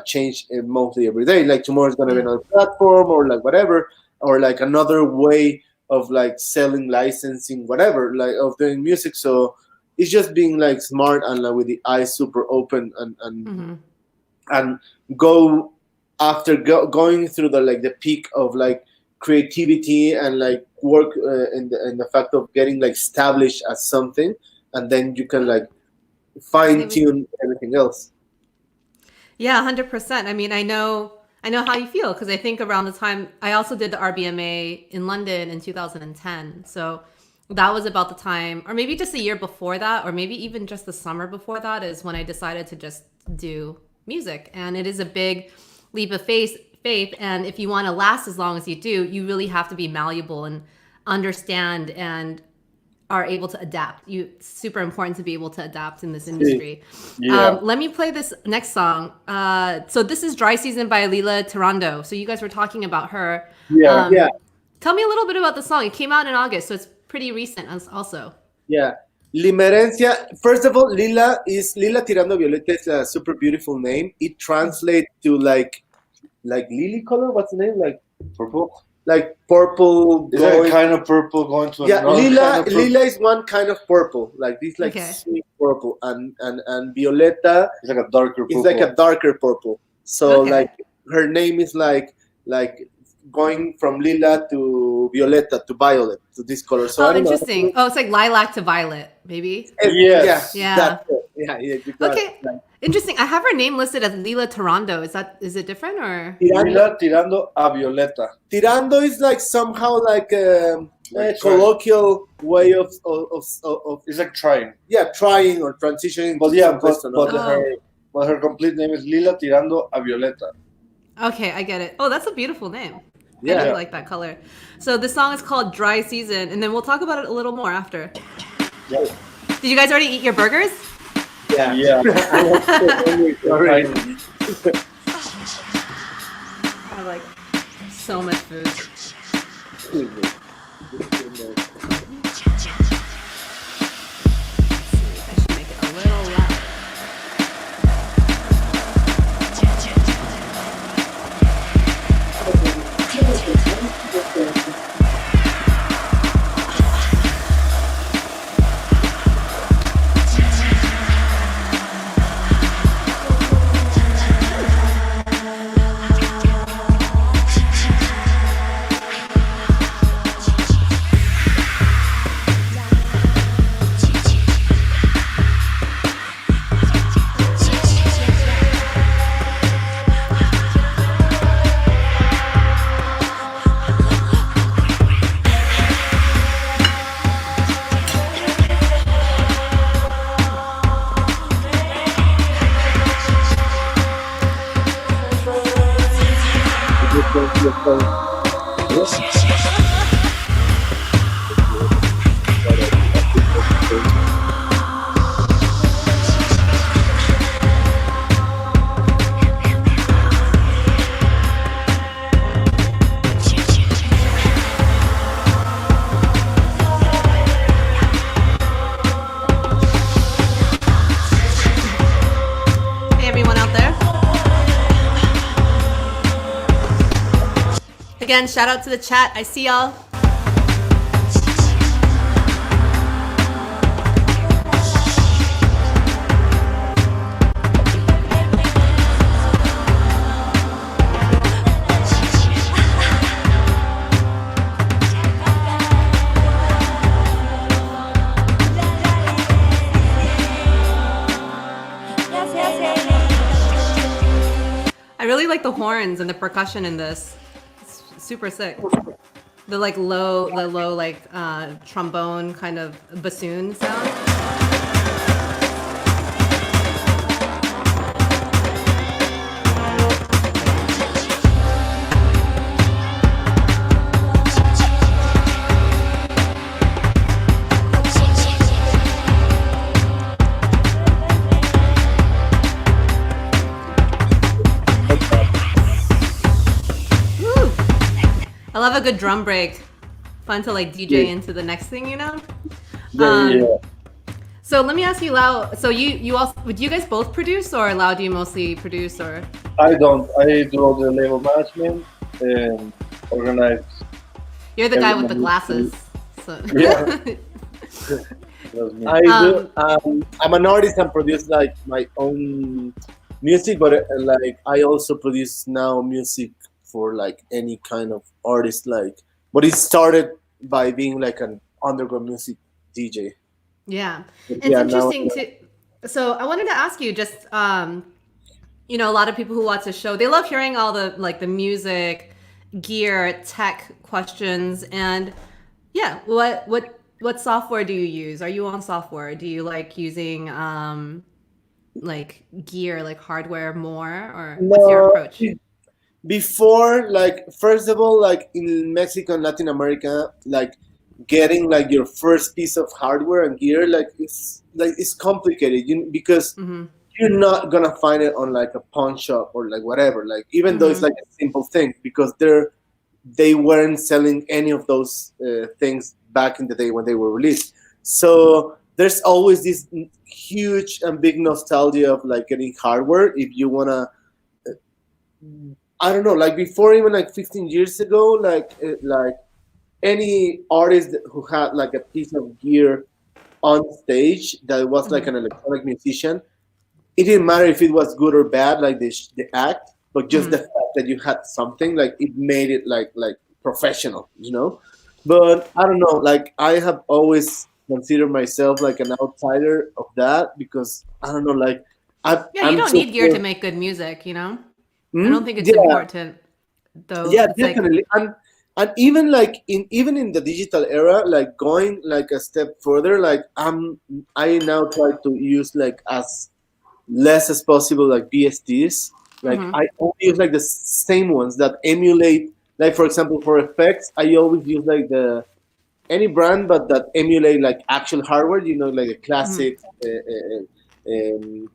change mostly every day. Like tomorrow's gonna be another platform or like whatever, or like another way of like selling, licensing, whatever, like of doing music. So it's just being like smart and like with the eyes super open and go after going through the like the peak of like creativity and like work in the fact of getting like established as something, and then you can like fine tune everything else. Yeah, 100%. I mean, I know how you feel, because I think around the time I also did the RBMA in London in 2010. So that was about the time, or maybe just a year before that, or maybe even just the summer before that, is when I decided to just do music. And it is a big leap of faith. And if you want to last as long as you do, you really have to be malleable and understand and are able to adapt. It's super important to be able to adapt in this industry. Let me play this next song. So this is Dry Season by Lila Tirando. So you guys were talking about her. Tell me a little bit about the song. It came out in August, so it's pretty recent also. Yeah. Limerencia. First of all, Lila Tirando Violeta is a super beautiful name. It translates to like lily color. What's the name? Like Purple. Like purple. Is that a kind of purple going to another Lila. kind of purple? Lila is one kind of purple, like this, like sweet purple, and Violeta is like a darker purple. It's like a darker purple. So like her name is like going from Lila to Violeta to Violet to this color. So interesting. Oh, it's like lilac to violet, maybe. Yes. Yeah. Okay. Interesting. I have her name listed as Lila Tirando. Is it different or? Lila Tirando a Violeta. Tirando is like somehow like a colloquial way of it's like trying. Yeah, trying or transitioning. But her complete name is Lila Tirando a Violeta. Okay, I get it. Oh, that's a beautiful name. Yeah. I really like that color. So the song is called Dry Season, and then we'll talk about it a little more after. Yeah. Did you guys already eat your burgers? Yeah. I have like so much food. I should make it a little loud. Hey everyone out there. Again, shout out to the chat. I see y'all. I really like the horns and the percussion in this. It's super sick. The low like trombone kind of bassoon sound. Woo. I love a good drum break. Fun to like DJ into the next thing, you know? Yeah. So let me ask you, Lao. So you also, would you guys both produce, or Lao, do you mostly produce, or? I don't. I do all the label management and organize. You're the guy with the everything. glasses. So. Yeah. That's me. I do. I'm an artist and produce like my own music, but like I also produce now music for like any kind of artist. Like, but it started by being like an underground music DJ. Yeah, But it's yeah, now interesting too. So I wanted to ask you, just you know, a lot of people who watch the show, they love hearing all the like the music, gear, tech questions, and yeah, what software do you use? Are you on software? Do you like using like gear, like hardware more, or what's your no, approach? before, like, first of all, like in Mexico and Latin America, like getting like your first piece of hardware and gear, like it's complicated, because Mm-hmm. you're not gonna find it on like a pawn shop or like whatever, like even though it's Mm-hmm. like a simple thing, because they weren't selling any of those things back in the day when they were released. So there's always this huge and big nostalgia of like getting hardware if you wanna, I don't know, like before, even like 15 years ago, like any artist who had like a piece of gear on stage that was like Mm-hmm. an electronic musician, it didn't matter if it was good or bad, like the act, but just the Mm-hmm. fact that you had something, like it made it like professional, you know. But I don't know, like I have always considered myself like an outsider of that, because I don't know, like Yeah, you I'm don't so need gear to poor. make good music, you know? I don't Hmm? think it's Yeah, important though. yeah, It's like, definitely. And even like in the digital era, like going like a step further, like I now try to use like as less as possible like BSDs. Like mm-hmm. I only use like the same ones that emulate. Like for example, for effects, I always use like the any brand, but that emulate like actual hardware. You know, like the Mm-hmm. classic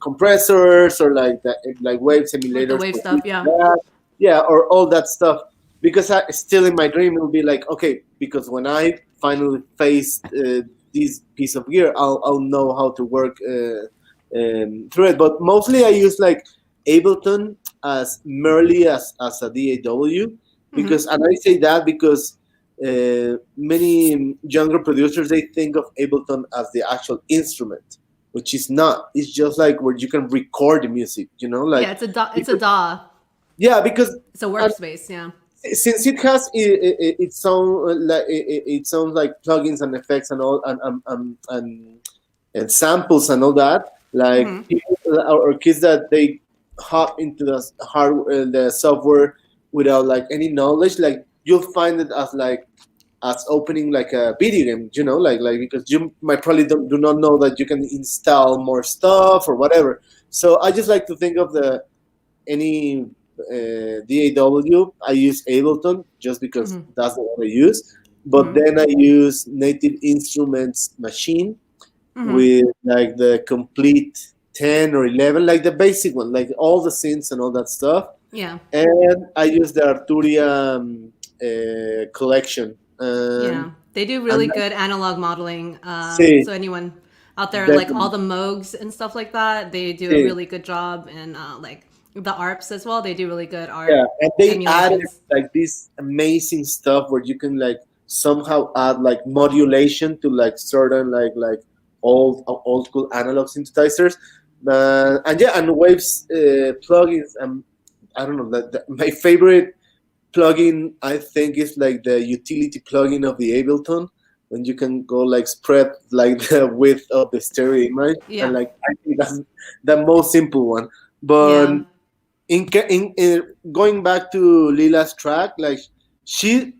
compressors, or like the like wave Like the simulators wave for stuff, this, yeah. that, yeah, or all that stuff. Because I still in my dream it will be like, okay, because when I finally face this piece of gear, I'll know how to work through it. But mostly I use like Ableton as merely as a DAW, Mm-hmm. because, and I say that because many younger producers, they think of Ableton as the actual instrument, which is not. It's just like where you can record the music, you know, Yeah, like it's a because, DAW. yeah, because It's a and workspace, yeah. since it has its own like its own like plugins and effects and all, and samples and all that, like Mm-hmm. people or kids that they hop into the the software without like any knowledge, like you'll find it as like as opening like a video game, you know, like because you might probably do not know that you can install more stuff or whatever. So I just like to think of the any DAW. I use Ableton just because Mm-hmm. that's the one I use. But Mm-hmm. then I use Native Instruments Machine Mm-hmm. with like the complete 10 or 11, like the basic one, like all the synths and all that stuff. Yeah. And I use the Arturia collection. Yeah. They do really And good analog modeling. see, So anyone out there, like all definitely, the Moogs and stuff like that, they do a see. really good job. And like the ARPs as well, they do really good Yeah, ARP and they added emulations. like this amazing stuff where you can like somehow add like modulation to like certain like old school analog synthesizers, and yeah, and Waves plugins. I don't know my favorite plugin, I think, is like the utility plugin of the Ableton, when you can go like spread like the width of the stereo image, and Yeah. like I think that's the most simple one. But Yeah. in going back to Lila's track, like she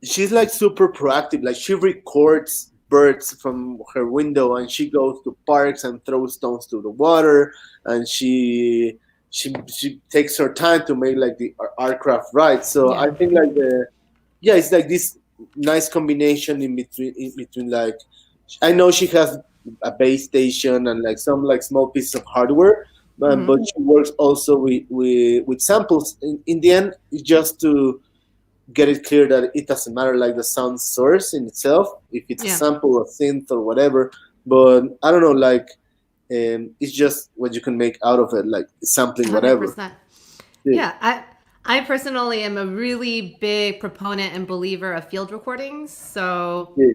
she's like super proactive. Like she records birds from her window, and she goes to parks and throws stones to the water, and she takes her time to make like the aircraft right. So I Yeah. think like the yeah, it's like this nice combination in between like I know she has a base station and like some like small pieces of hardware, but Hmm. she works also with samples. In the end, it's just to get it clear that it doesn't matter like the sound source in itself, if it's a Yeah. sample or synth or whatever. But I don't know, like it's just what you can make out of it, like sampling whatever. 100%. Yeah, Yeah, I personally am a really big proponent and believer of field recordings. So, yeah,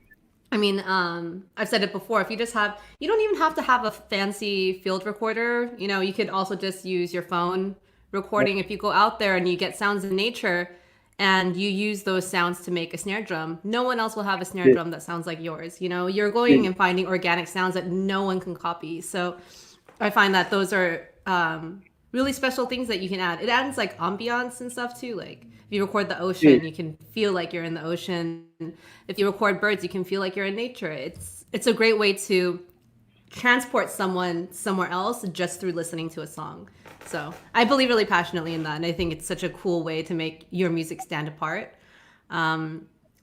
I mean, I've said it before. If you just have, you don't even have to have a fancy field recorder. You know, you could also just use your phone recording. If you go out there and you get sounds in nature and you use those sounds to make a snare drum, no one else will have a snare yeah, drum that sounds like yours. You know, you're yeah, going and finding organic sounds that no one can copy. So I find that those are really special things that you can add. It adds like ambiance and stuff too. Like if you record the yeah, ocean, you can feel like you're in the ocean. If you record birds, you can feel like you're in nature. It's a great way to transport someone somewhere else just through listening to a song. So I believe really passionately in that, and I think it's such a cool way to make your music stand apart.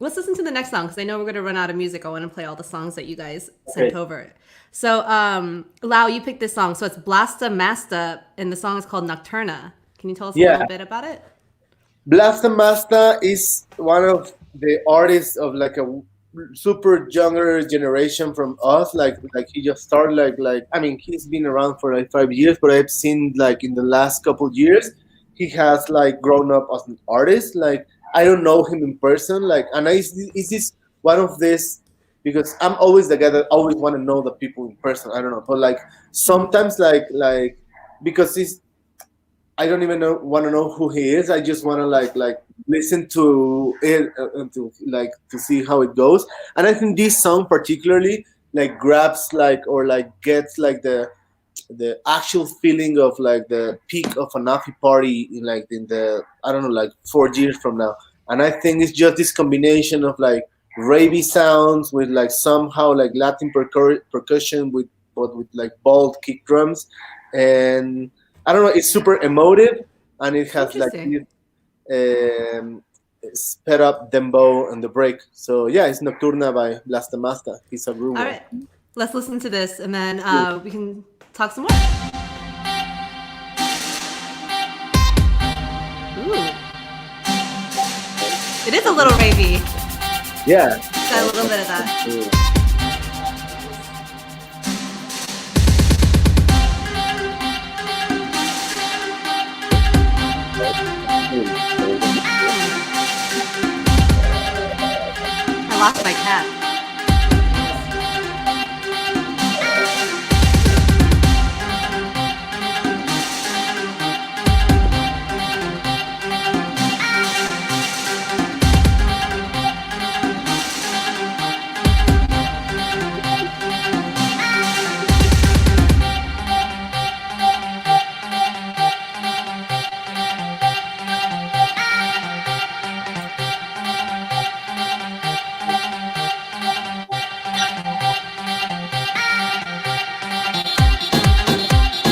Let's listen to the next song because I know we're going to run out of music. I want to play all the songs that you guys sent okay. over. So, Lau, you picked this song. So it's Blasta Masta, and the song is called Nocturna. Can you tell us a Yeah, little bit about it? Blasta Masta is one of the artists of like a super younger generation from us. Like he just started like I mean he's been around for like 5 years, but I've seen like in the last couple years he has like grown up as an artist. Like I don't know him in person. Like and is this one of this because I'm always the guy that always want to know the people in person. I don't know, but like Hmm. sometimes like because he's I don't even know want to know who he is. I just want to like listen to it and to like to see how it goes. And I think this song particularly like grabs like or like gets like the actual feeling of like the peak of a Naffi party in like in the I don't know like 4 years from now. And I think it's just this combination of like ravey sounds with like somehow like Latin percussion with but with like bold kick drums and I don't know. It's super emotive, and it has like Interesting. this sped up dembo and the break. So yeah, it's Nocturna by Blastamasta. He's a good All one. right, let's listen to this, and then we can talk some more. Ooh, it is a little ravey. Yeah. Got a little bit of that. I lost my cat.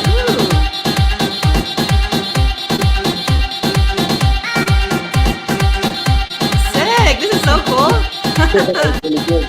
Ooh, sick! This is so cool. Really good.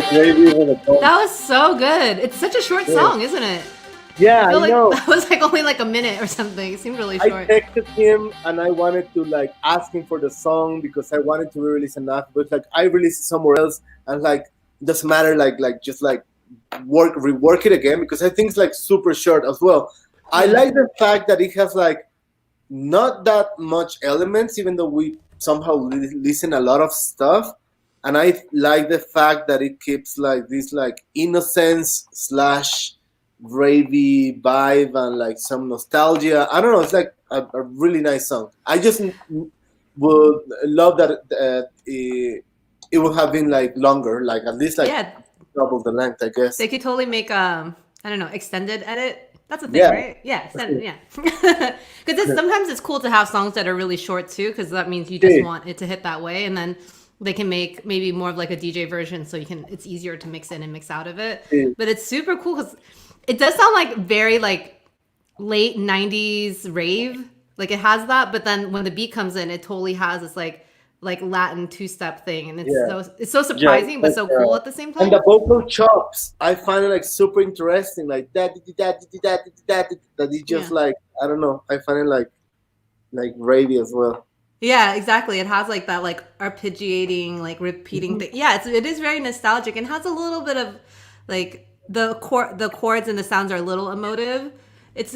Gravy with a bone. That was so good. It's such a short song, isn't it? Yeah, I feel I like know. that was like only like a minute or something. It seemed really I short. texted him and I wanted to like ask him for the song because I wanted to re-release enough, but like I released it somewhere else and like it doesn't matter, like just like rework it again because I think it's like super short as well. I Yeah. like the fact that it has like not that much elements, even though we somehow listen a lot of stuff. And I like the fact that it keeps like this like innocence slash ravey vibe and like some nostalgia. I don't know. It's like a really nice song. I just would love that it would have been like longer, like at least like Yeah, double the length, I guess. they could totally make I don't know, extended edit. That's a thing, Yeah. right? Yeah, extended, yeah. Because sometimes it's cool to have songs that are really short too, because that means you just Yeah. want it to hit that way, and then they can make maybe more of like a DJ version, so it's easier to mix in and mix out of it. Yeah. But it's super cool because it does sound like very like late '90s rave. Like it has that, but then when the beat comes in, it totally has this like Latin two-step thing, and it's so surprising but so cool at the same time. And the vocal chops, I find it like super interesting, like that it's just Yeah. like I don't know. I find it like ravey as well. Yeah, exactly. It has like that like arpeggiating, like repeating thing. Yeah, it is very nostalgic and has a little bit of like the chords and the sounds are a little emotive. It's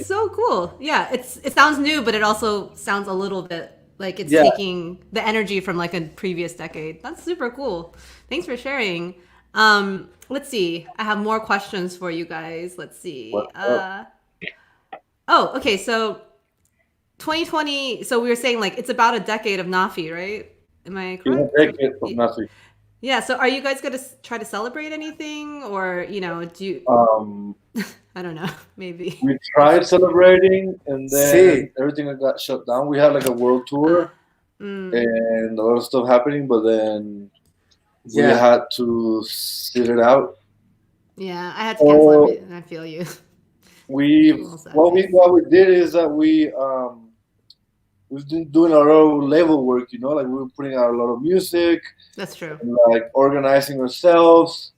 so cool. Yeah, it sounds new, but it also sounds a little bit like it's taking the energy from like a previous decade. That's super cool. Thanks for sharing. Let's see. I have more questions for you guys. Let's see. Oh, okay. So 2020. So we were saying like it's about a decade of Naffi, right? Am I correct? Naffi. Yeah. So are you guys going to try to celebrate anything, or do you? I don't know. Maybe We tried celebrating, and then everything got shut down. We had like a world tour and a lot of stuff happening, but then we had to sit it out. Yeah, I had to cancel everything. I feel you. What we did is that we've been doing a lot of label work. Like we were putting out a lot of music. That's true. And, like organizing ourselves.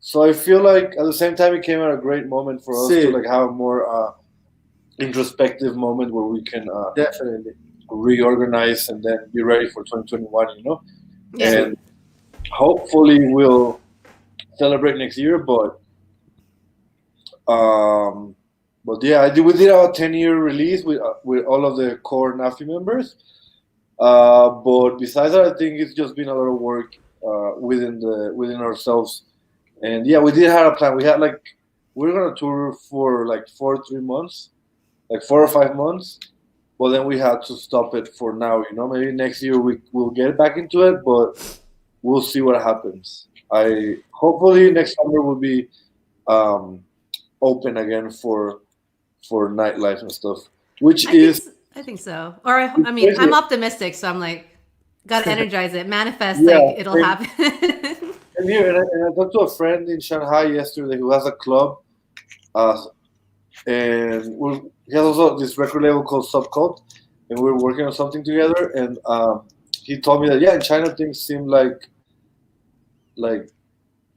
So I feel like at the same time it came at a great moment for us to like have a more introspective moment where we can definitely reorganize and then be ready for 2021. Yeah. And hopefully we'll celebrate next year. But yeah, we did our 10-year release with all of the core NAAFI members. But besides that, I think it's just been a lot of work within ourselves. And yeah, we did have a plan. We had we were gonna tour for like 4 months, like 4 or 5 months, but then we had to stop it for now. Maybe next year we'll get back into it, but we'll see what happens. Hopefully next summer will be open again for nightlife and stuff, I think so. Or I mean, I'm optimistic, so I'm like, gotta energize it, manifest, like it'll happen. And I talked to a friend in Shanghai yesterday who has a club, and he has also this record label called Subcult, and we're working on something together. And he told me that in China things seem like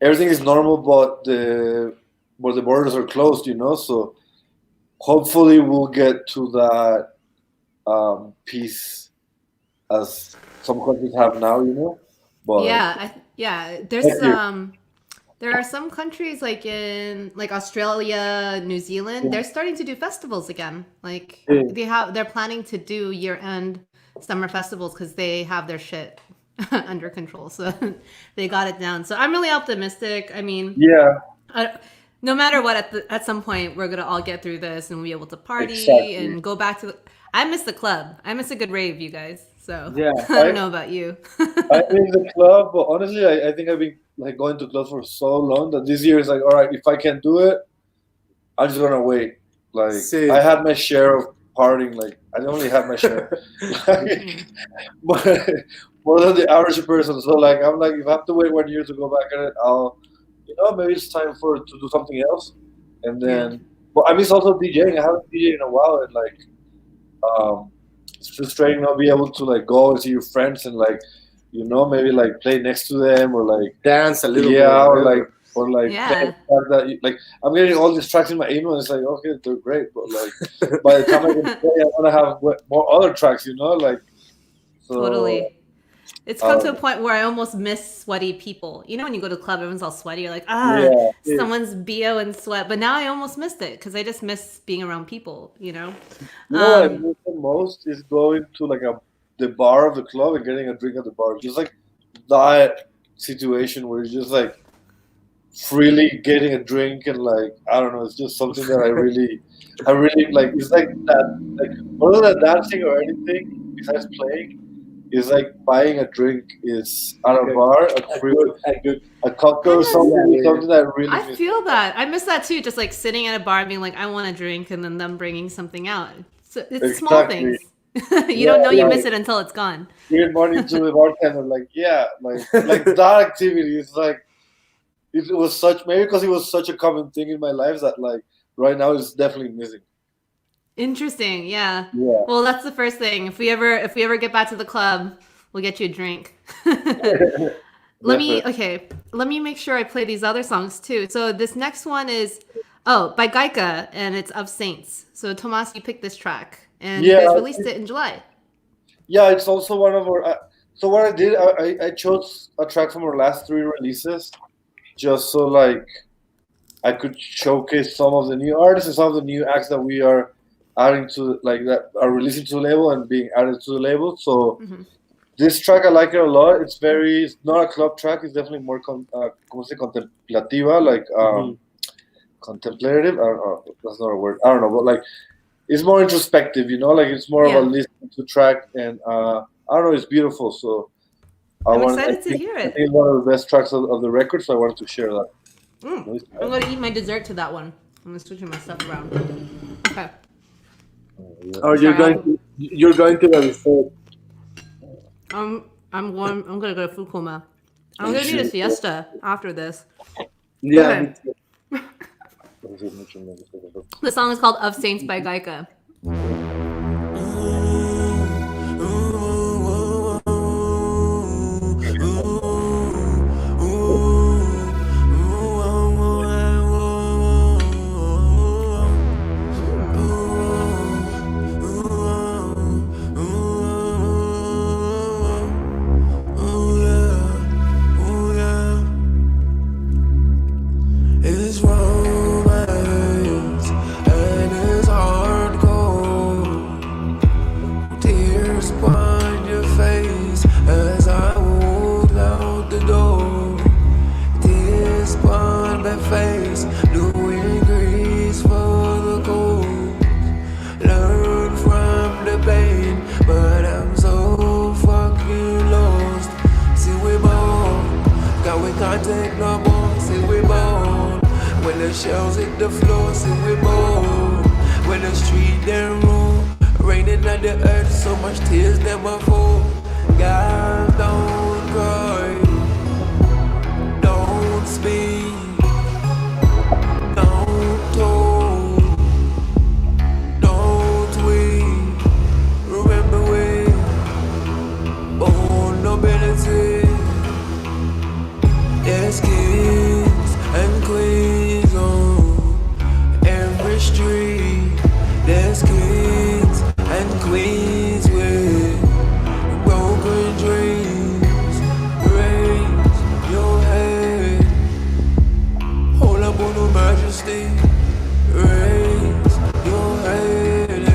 everything is normal, but the borders are closed. So hopefully we'll get to that peace as some countries have now. But there's there are some countries like in Australia, New Zealand, they're starting to do festivals again. Like they're planning to do year-end summer festivals because they have their shit under control, so they got it down. So I'm really optimistic. I mean, no matter what, at some point we're gonna all get through this and be able to party and go back to I miss the club. I miss a good rave, you guys. So I don't know about you. I miss the club, but honestly, I think I've been going to clubs for so long that this year is like, all right, if I can do it, I'm just gonna wait. I had my share of partying. I only had my share, but more than the average person. So I'm like, if I have to wait 1 year to go back at it, I'll, maybe it's time to do something else. And then, but I miss also DJing. I haven't DJed in a while, and it's frustrating not be able to go and see your friends and you know, maybe like play next to them or like Dance a little bit. yeah, or whatever. like Yeah. play a track that like I'm getting all these tracks in my email. It's like okay, they're great, but like by the time I can play, I want to have more other tracks, you know, like so. Totally. It's come to a Um, point where I almost miss sweaty people. You know, when you go to a club, everyone's all sweaty. You're like, yeah, someone's BO and sweat. But now I almost missed it because I just miss being around people, you know? you know what I Um, miss the most is going to like the bar of the club and getting a drink at the bar. Just like that situation where you're just like freely getting a drink and like I don't know, it's just something that I really like. It's like that, like more than dancing or anything besides playing. It's like buying a drink is at a bar, a cocktail or something, Yeah. something that I really I miss. feel that. I miss that too. Just like sitting at a bar and being like, I want a drink, and then them bringing something out. So it's small Exactly. things. You don't know you like- miss it until it's gone. Giving money to the bartender, like yeah, like that activity is like it was such maybe because it was such a common thing in my life that like right now it's definitely missing. Interesting. Yeah. Yeah. Well, that's the first thing. If we ever get back to the club, we'll get you a drink. Let me make sure I play these other songs too. So this next one is by Gaika and it's Of Saints. So Tomas, you picked this track and you Yeah. guys released it in July. Yeah, it's also one of our. So what I did, I chose a track from our last 3 releases, just so like I could showcase some of the new artists and some of the new acts that we are adding to like that are releasing to the label and being added to the label. So this track I like it a lot. It's not a club track. It's definitely more como se contemplativa, like contemplative. I don't know. That's not a word. I don't know, but like it's more introspective. You know, like it's more of a listening to track, and I don't know. It's beautiful. So I'm excited to hear it. It's one of the best tracks of the record, so I wanted to share that. I'm gonna eat my dessert to that one. I'm switching my stuff around. Okay. Oh, you're going to the resort. I'm gonna go to food coma. I'm gonna need a siesta after this. Yeah. Okay. The song is called Of Saints by Gaika. It's romance and it's hardcore. Tears upon your face as I walk out the door. Tears upon my face, new increase for the cold. Learn from the pain, but I'm so fucking lost. See we both, God we can't take no more. See we both. When the shells hit the floor, see we both. When the street then roll, raining on the earth, so much tears never fall. God, don't cry, don't speak, don't talk, don't weep. Remember we vulnerability. There's kings and queens on every street. There's kings and queens with broken dreams. Raise your head, hold up on the majesty. Raise your head,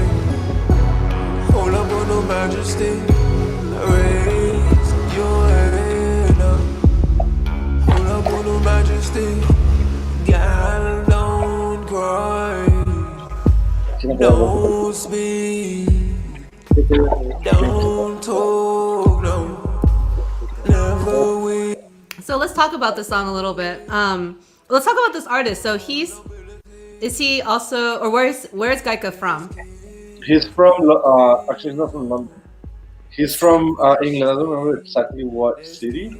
hold up on the majesty. Raise your head up. Hold up on the majesty. God, don't cry. Don't speak. Don't talk, no. Never will. So let's talk about this song a little bit. Let's talk about this artist. So is he also, or where's Gaika from? He's from actually he's not from London. He's from England. I don't remember exactly what city,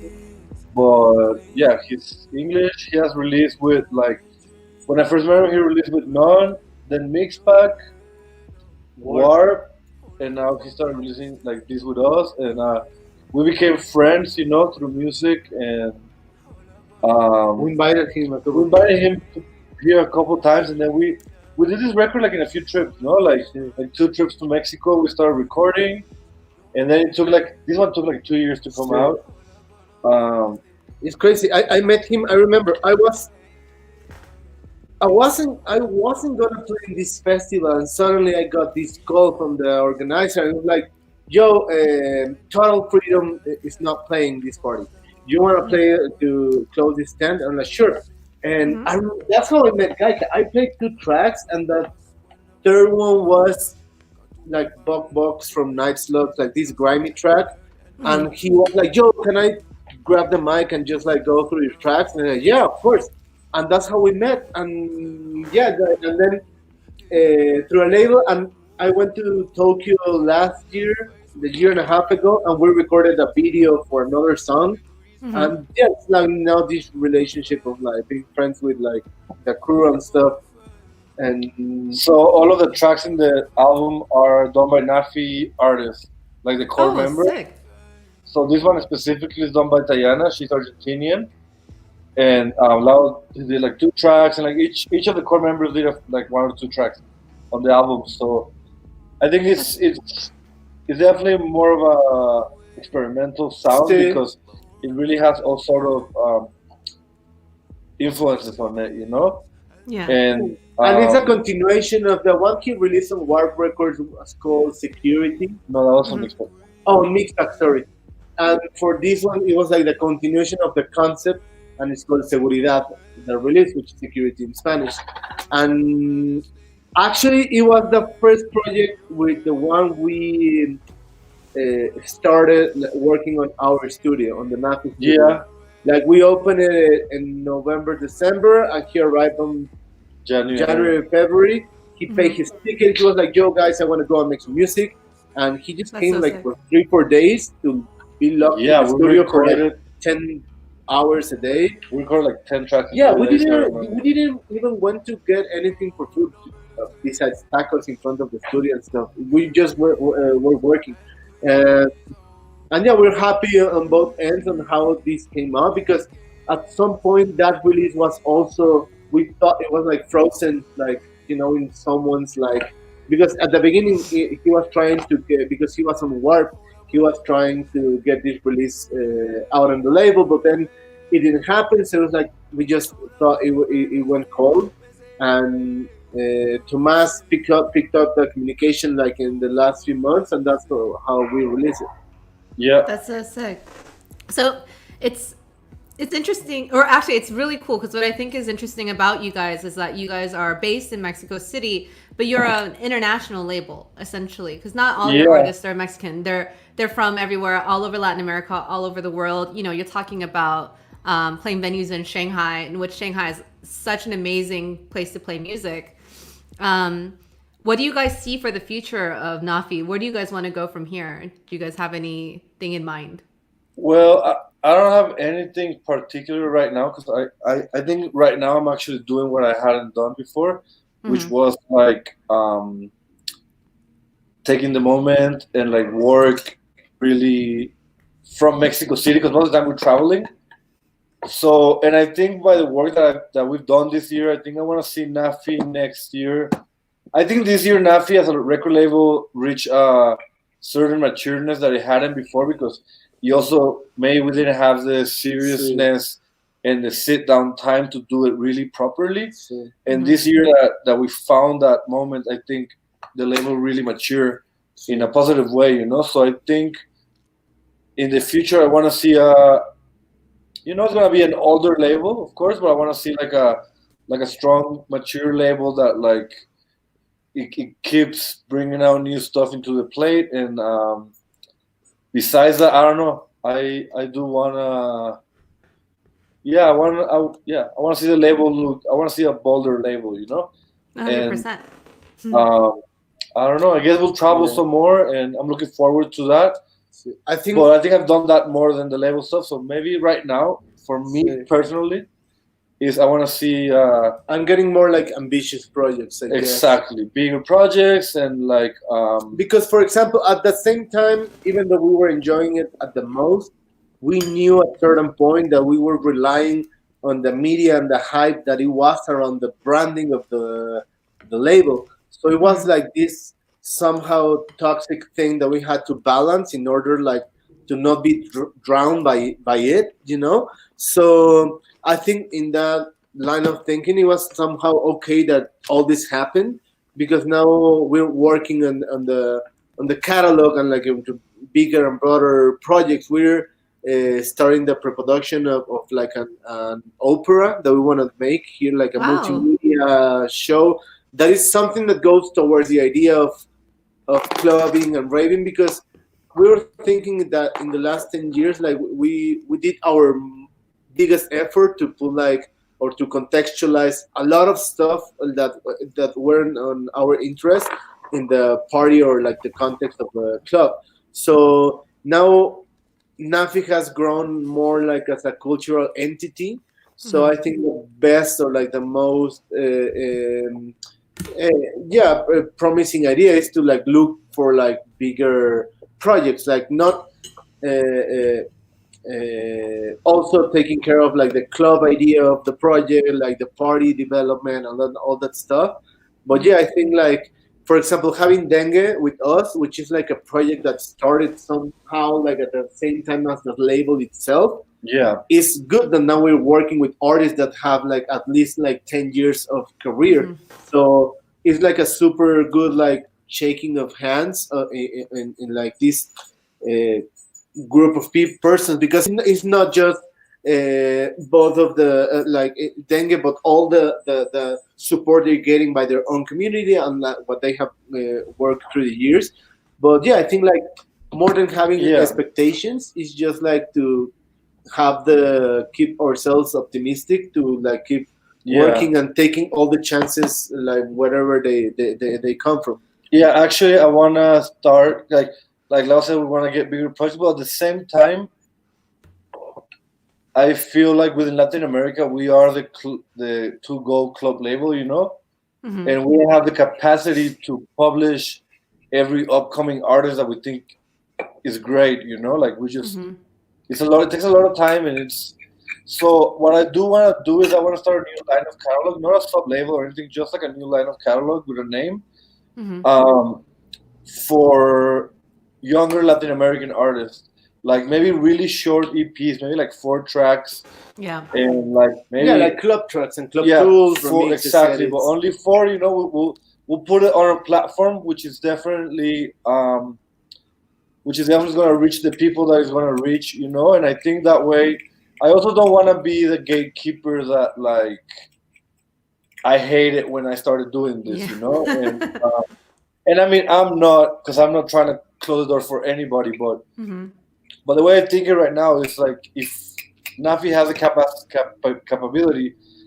but yeah, he's English. He has released with like when I first met him, he released with None, then Mixpack, Warp, and now he started releasing like this with us. And we became friends, through music, and We invited him a we couple. invited him to here a couple times, and then we did this record like in a few trips, like 2 trips to Mexico. We started recording, and then it took like this one took like 2 years to come out. Um, It's crazy. I met him. I remember I wasn't gonna play in this festival, and suddenly I got this call from the organizer, and it was like, "Yo, Total Freedom is not playing this party. You want to play to close this stand?" I'm like, "Sure." And that's how I met Gaika. I played 2 tracks, and the third one was like Buck Box from Night Slugs, like this grimy track. And he was like, "Yo, can I grab the mic and just like go through your tracks?" And I'm like, "Yeah, of course." And that's how we met. And yeah, and then through a label, and I went to Tokyo last year, the year and a half ago, and we recorded a video for another song. And yeah, it's like now this relationship of like being friends with like the crew and stuff. And so all of the tracks in the album are done by Naffi artists, like the core member. Sick. So this one specifically is done by Tayana. She's Argentinian, and Lao did like 2 tracks, and like each of the core members did like 1 or 2 tracks on the album. So I think it's definitely more of a experimental sound because it really has all sort of influences on it, Yeah. And it's a continuation of the one he released on Warp Records was called Security. No, that was on Mixtape. Oh, Mixtape, sorry. And for this one, it was like the continuation of the concept, and it's called Seguridad, the release, which is security in Spanish. And actually, it was the first project with the one we started working on our studio, on the Naffi studio. Yeah. Like we opened it in November, December, and he arrived on January, February. He paid his ticket. He was like, "Yo, guys, I want to go and make some music," and he just came like for 3-4 days to be locked in the studio for like 10 hours a day. We recorded like 10 tracks. Yeah, we didn't even went to get anything for food besides tacos in front of the studio and stuff. We just were working, and yeah, we're happy on both ends on how this came out, because at some point that release was also, we thought it was like frozen, like in someone's like, because at the beginning he was trying to get, because he was on Warp, he was trying to get this release out on the label, but then it didn't happen. So it was like we just thought it went cold, and Tomas picked up the communication like in the last few months, and that's how we release it. Yeah, that's so sick. So it's interesting, or actually it's really cool, because what I think is interesting about you guys is that you guys are based in Mexico City, but you're an international label essentially, because not all your artists are Mexican. They're from everywhere, all over Latin America, all over the world. You're talking about playing venues in Shanghai, in which Shanghai is such an amazing place to play music. What do you guys see for the future of Naffi? Where do you guys want to go from here? Do you guys have anything in mind? Well, I don't have anything particular right now, because I think right now I'm actually doing what I hadn't done before, which was like taking the moment and like work really from Mexico City, because most of the time we're traveling. So, and I think by the work that we've done this year, I think I want to see Naffi next year. I think this year Naffi as a record label reached a certain matureness that it hadn't before, because we didn't have the seriousness and the sit down time to do it really properly. And this year that we found that moment, I think the label really matured in a positive way, So I think in the future I want to see it's gonna be an older label, of course, but I want to see like a strong, mature label that like it keeps bringing out new stuff into the plate. And besides that, I don't know. I do wanna. Yeah, I want to see the label look. I want to see a bolder label, 100%. I don't know. I guess we'll travel some more, and I'm looking forward to that. I think I've done that more than the label stuff. So maybe right now, for me personally, is I want to see I'm getting more like ambitious projects, I guess. exactly bigger projects and like Because, for example, at the same time, even though we were enjoying it at the most, we knew at a certain point that we were relying on the media and the hype that it was around the branding of the label. So it was Mhm. like this somehow toxic thing that we had to balance in order like to not be drowned by it, you know. So I think in that line of thinking, it was somehow okay that all this happened because now we're working on the catalog and like into bigger and broader projects. We're starting the pre-production of like an opera that we want to make here, like a Wow. multimedia show. That is something that goes towards the idea of clubbing and raving because we were thinking that in the last 10 years like we did our biggest effort to put like or to contextualize a lot of stuff that weren't on our interest in the party or like the context of the club. So now Naffi has grown more like as a cultural entity. So Mhm. I think the best or like the most uh, yeah promising idea is to like look for like bigger projects, like not also taking care of like the club idea of the project, like the party development and all that stuff. But Mhm. yeah, I think like for example having Dengue with us, which is like a project that started somehow like at the same time as the label itself, yeah it's good that now we're working with artists that have like at least like 10 years of career. Mhm. So it's like a super good like shaking of hands in like this uh, group of persons because it's not just both of the dengue but all the support they're getting by their own community and what they have worked through the years. But yeah, I think like more than having yeah expectations, it's just like to have the keep ourselves optimistic to like keep yeah working and taking all the chances like wherever they come from. yeah actually I want to start like Lau said, we want to get bigger projects, but at the same time I feel like within Latin America we are the to go club label, you know, Mhm. and we have the capacity to publish every upcoming artist that we think is great, you know, like we just Mhm. it's a lot, it takes a lot of time, and it's so what I do want to do is I want to start a new line of catalog, not a sub label or anything, just like a new line of catalog with a name, Mhm. um, for younger Latin American artists, like maybe really short EPs, maybe like 4 tracks, Yeah. and like Yeah, maybe like club tracks and club yeah, tools, four remixes, exactly, but edits. only four. You know, we'll put it on a platform which is definitely going to reach the people that is going to reach. You know, and I think that way. I also don't want to be the gatekeeper that like I hate it when I started doing this. Yeah. You know, and I mean I'm not because I'm not trying to close the door for anybody, Mhm. but the way I think it right now is like if Nafi has a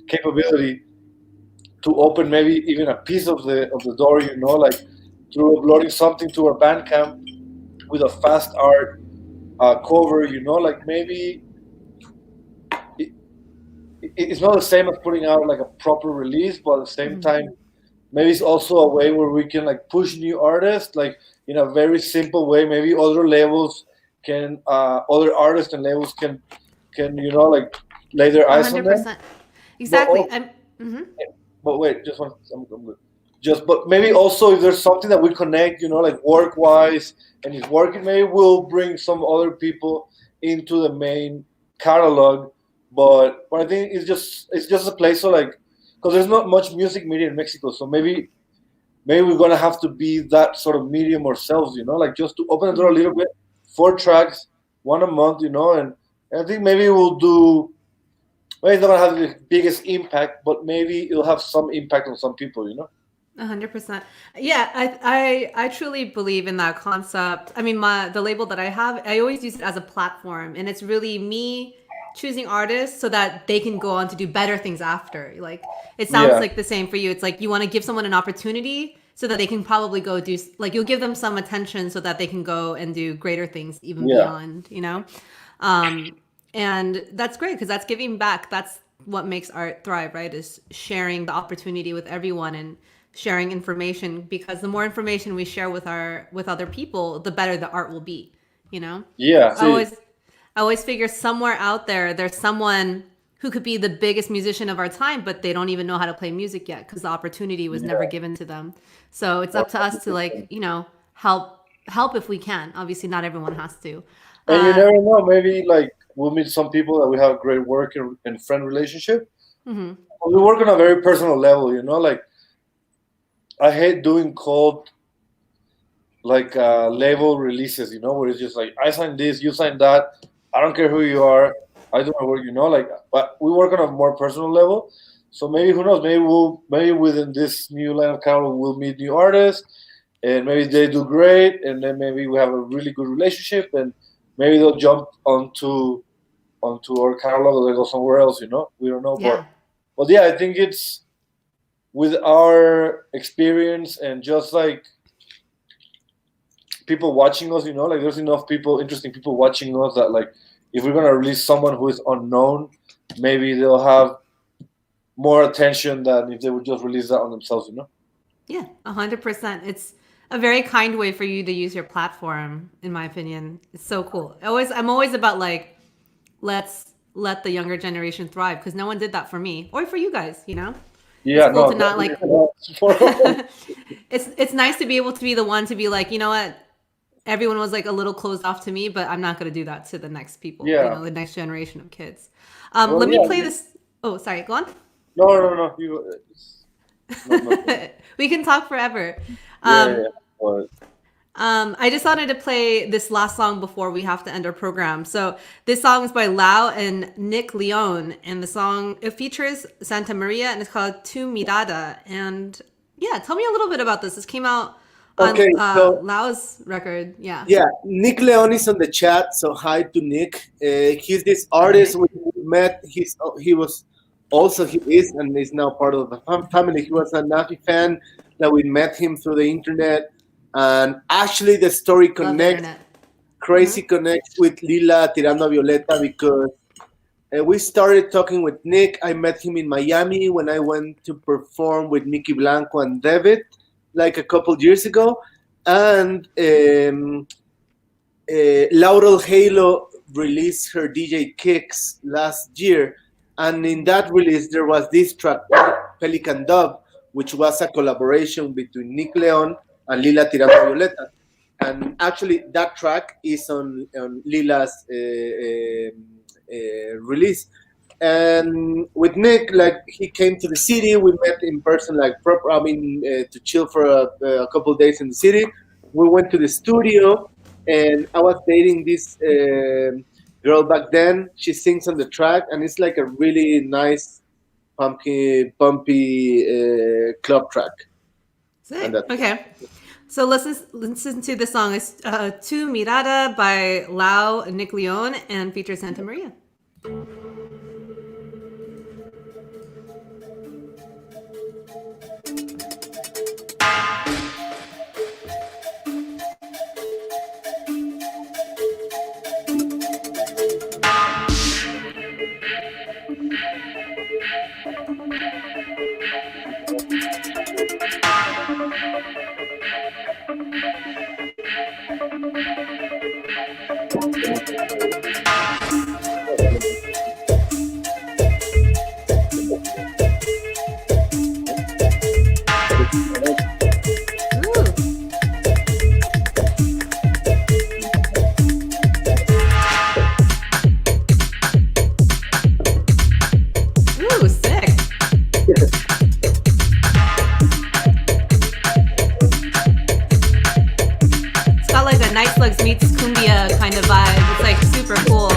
capability to open maybe even a piece of the door, you know, like through uploading something to our Bandcamp with a fast art cover, you know, like maybe it, it's not the same as putting out like a proper release, but at the same Mhm. time, maybe it's also a way where we can like push new artists, like in a very simple way. Maybe other labels other artists and labels can you know like lay their A eyes on hundred them, percent. but Exactly. I'm. Mhm. but wait, just one. I'm good. Just, but maybe also if there's something that we connect, you know, like work wise, and it's working, maybe we'll bring some other people into the main catalog. But I think it's just a place so like, because there's not much music media in Mexico, so maybe we're gonna have to be that sort of medium ourselves, you know, like just to open the door a Mhm. little bit. 4 tracks, one a month, you know, and I think maybe we'll do. Maybe it's not gonna have the biggest impact, but maybe it'll have some impact on some people, you know. 100%. Yeah, I truly believe in that concept. I mean, the label that I have, I always use it as a platform, and it's really me choosing artists so that they can go on to do better things after. Like it sounds Yeah, like the same for you. It's like you want to give someone an opportunity so that they can probably go do like you'll give them some attention so that they can go and do greater things even yeah, beyond, um and that's great because that's giving back. what makes art thrive, right? Is sharing the opportunity with everyone and sharing information, because the more information we share with other people, the better the art will be, you know? Yeah. I always figure somewhere out there, there's someone who could be the biggest musician of our time, but they don't even know how to play music yet because the opportunity was never given to them. So it's up to us to, like, you know, help if we can. Obviously, not everyone has to. And you never know, maybe like we'll meet some people that we have a great work and friend relationship. Mhm. We work on a very personal level, you know, like I hate doing cold like label releases, you know, where it's just like I signed this, you signed that. I don't care who you are. I do my work, you know, like, but we work on a more personal level. So maybe who knows? Maybe within this new line of catalog we'll meet new artists, and maybe they do great, and then maybe we have a really good relationship, and maybe they'll jump onto our catalog or they go somewhere else, you know. We don't know, Yeah. but yeah, I think it's with our experience and just like people watching us, you know, like there's enough people, interesting people watching us that like if we're gonna release someone who is unknown, maybe they'll have more attention than if they would just release that on themselves, you know? Yeah, 100%. It's a very kind way for you to use your platform, in my opinion. It's so cool. I'm always about like, let's let the younger generation thrive, because no one did that for me or for you guys, you know? Yeah, It's cool no, to not like. definitely. It's nice to be able to be the one to be like, you know what? Everyone was like a little closed off to me, but I'm not going to do that to the next people, you Yeah. know, the next generation of kids. Well, Let me yeah, play this. Oh, sorry, go on. No. No. We can talk forever. Yeah. But, I just wanted to play this last song before we have to end our program. So this song is by Lao and Nick Leon, and the song, it features Santa Maria, and it's called Tu Mirada. And yeah, tell me a little bit about this. This came out on Okay, so Lao's record. Yeah. yeah, Nick Leon is on the chat, so hi to Nick. He's this artist we met. He is and is now part of the family. He was a Naffi fan that we met him through the internet, and actually the story Love the connects, internet. crazy connects with Lila Tirando a Violeta, because we started talking with Nick. I met him in Miami when I went to perform with Mickey Blanco and David like a couple years ago, and Laurel Halo released her DJ Kicks last year, and in that release there was this track, Pelican Dove, which was a collaboration between Nick Leon and Lila Tirando Violeta. And actually that track is on Lila's release. And with Nick, like, he came to the city. We met in person, like, to chill for a couple of days in the city. We went to the studio, and I was dating this girl back then. She sings on the track, and it's like a really nice, bumpy club track. Sick. Okay. So listen to the song. It's Tu Mirada by Lao and Nick Leon, and features Santa Maria. Ooh, sick. It's got like a Night Slugs meets cumbia kind of vibe. It's like super cool.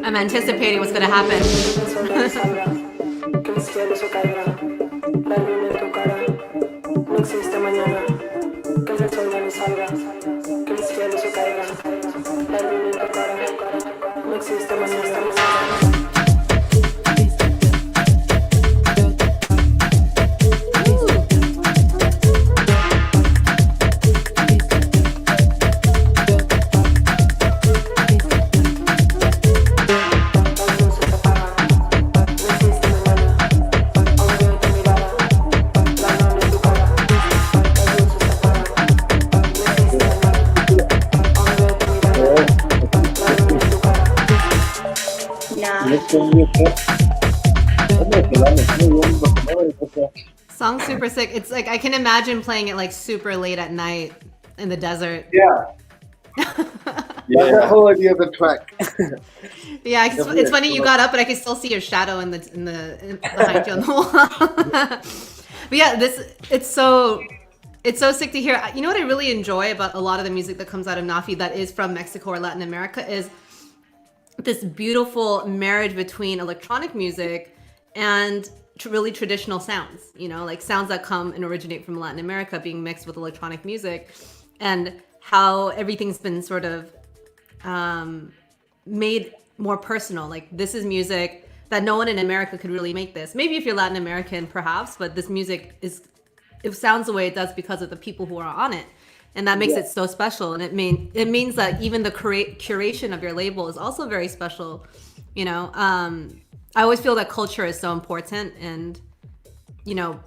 I'm anticipating what's gonna happen. Que el cielo se caiga, la luna en tu cara, no existe mañana, que el sol ya no salga, que el cielo se caiga, la luna en tu cara, no existe mañana. Song's super sick. It's like I can imagine playing it like super late at night in the desert. Yeah. That's the whole idea of the track. Yeah, it's funny you got up, but I can still see your shadow in behind you on the wall. But yeah, it's so sick to hear. You know what I really enjoy about a lot of the music that comes out of Naffi that is from Mexico or Latin America is this beautiful marriage between electronic music and really traditional sounds, you know, like sounds that come and originate from Latin America being mixed with electronic music, and how everything's been sort of made more personal. Like, this is music that no one in America could really make this. Maybe if you're Latin American, perhaps, but this music it sounds the way it does because of the people who are on it. And that makes it so special. And it means that even the curation of your label is also very special. You know, I always feel that culture is so important, and, you know,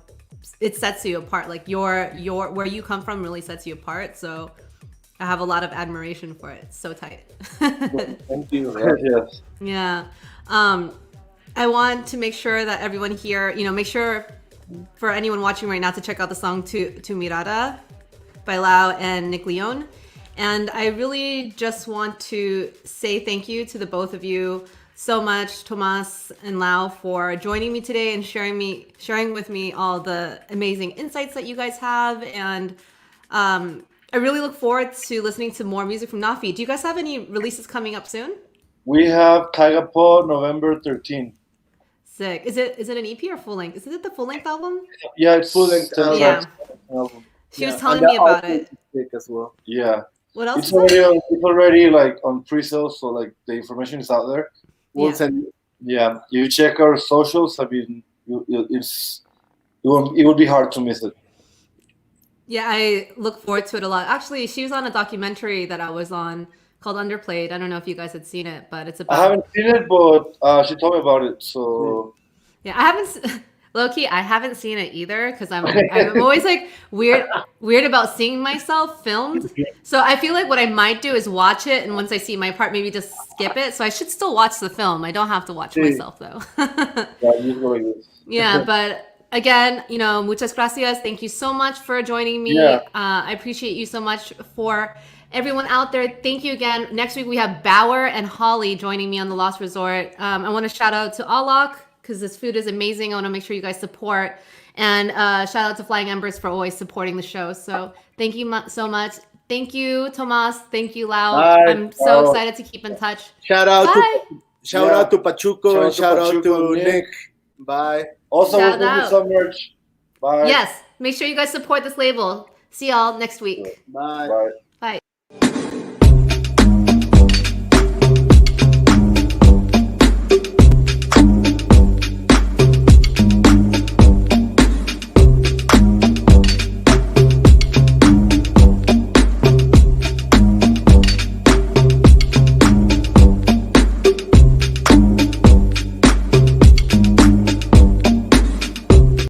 it sets you apart. Like your where you come from really sets you apart. So I have a lot of admiration for it. It's so tight. Thank you. Yes. Yeah. I want to make sure that everyone here, you know, make sure for anyone watching right now to check out the song Tu Mirada by Lao and Nick Leon. And I really just want to say thank you to the both of you so much, Tomas and Lao, for joining me today and sharing with me all the amazing insights that you guys have. And I really look forward to listening to more music from Naffi. Do you guys have any releases coming up soon? We have Kagapo November 13th. Sick. Is it an EP or full length? Is it the full length album? Yeah, it's Full length album. Yeah. album. She was telling me about it. As well. Yeah. What else? It's already like on pre-sale, so like the information is out there. We'll Yeah. send you. Yeah, you check our socials. I mean, it would be hard to miss it. Yeah, I look forward to it a lot. Actually, she was on a documentary that I was on called Underplayed. I don't know if you guys had seen it, but it's about... I haven't seen it, but she told me about it. So Yeah, I haven't... Low-key, I haven't seen it either, because I'm always like weird about seeing myself filmed. So I feel like what I might do is watch it, and once I see my part, maybe just skip it. So I should still watch the film. I don't have to watch myself, though. yeah, usually it's... Yeah, but again, you know, muchas gracias. Thank you so much for joining me. Yeah. I appreciate you so much. For everyone out there, thank you again. Next week, we have Bauer and Holly joining me on The Lost Resort. I want to shout out to Alok, because this food is amazing. I want to make sure you guys support. And shout out to Flying Embers for always supporting the show. So thank you so much. Thank you, Tomas. Thank you, Lau. Bye. I'm so excited to keep in touch. Shout out Bye. to Pachuco, and shout out to Pachuco, Nick. Bye. Also, Shout we'll do out. some merch. Bye. Yes, make sure you guys support this label. See y'all next week. Bye. Bye.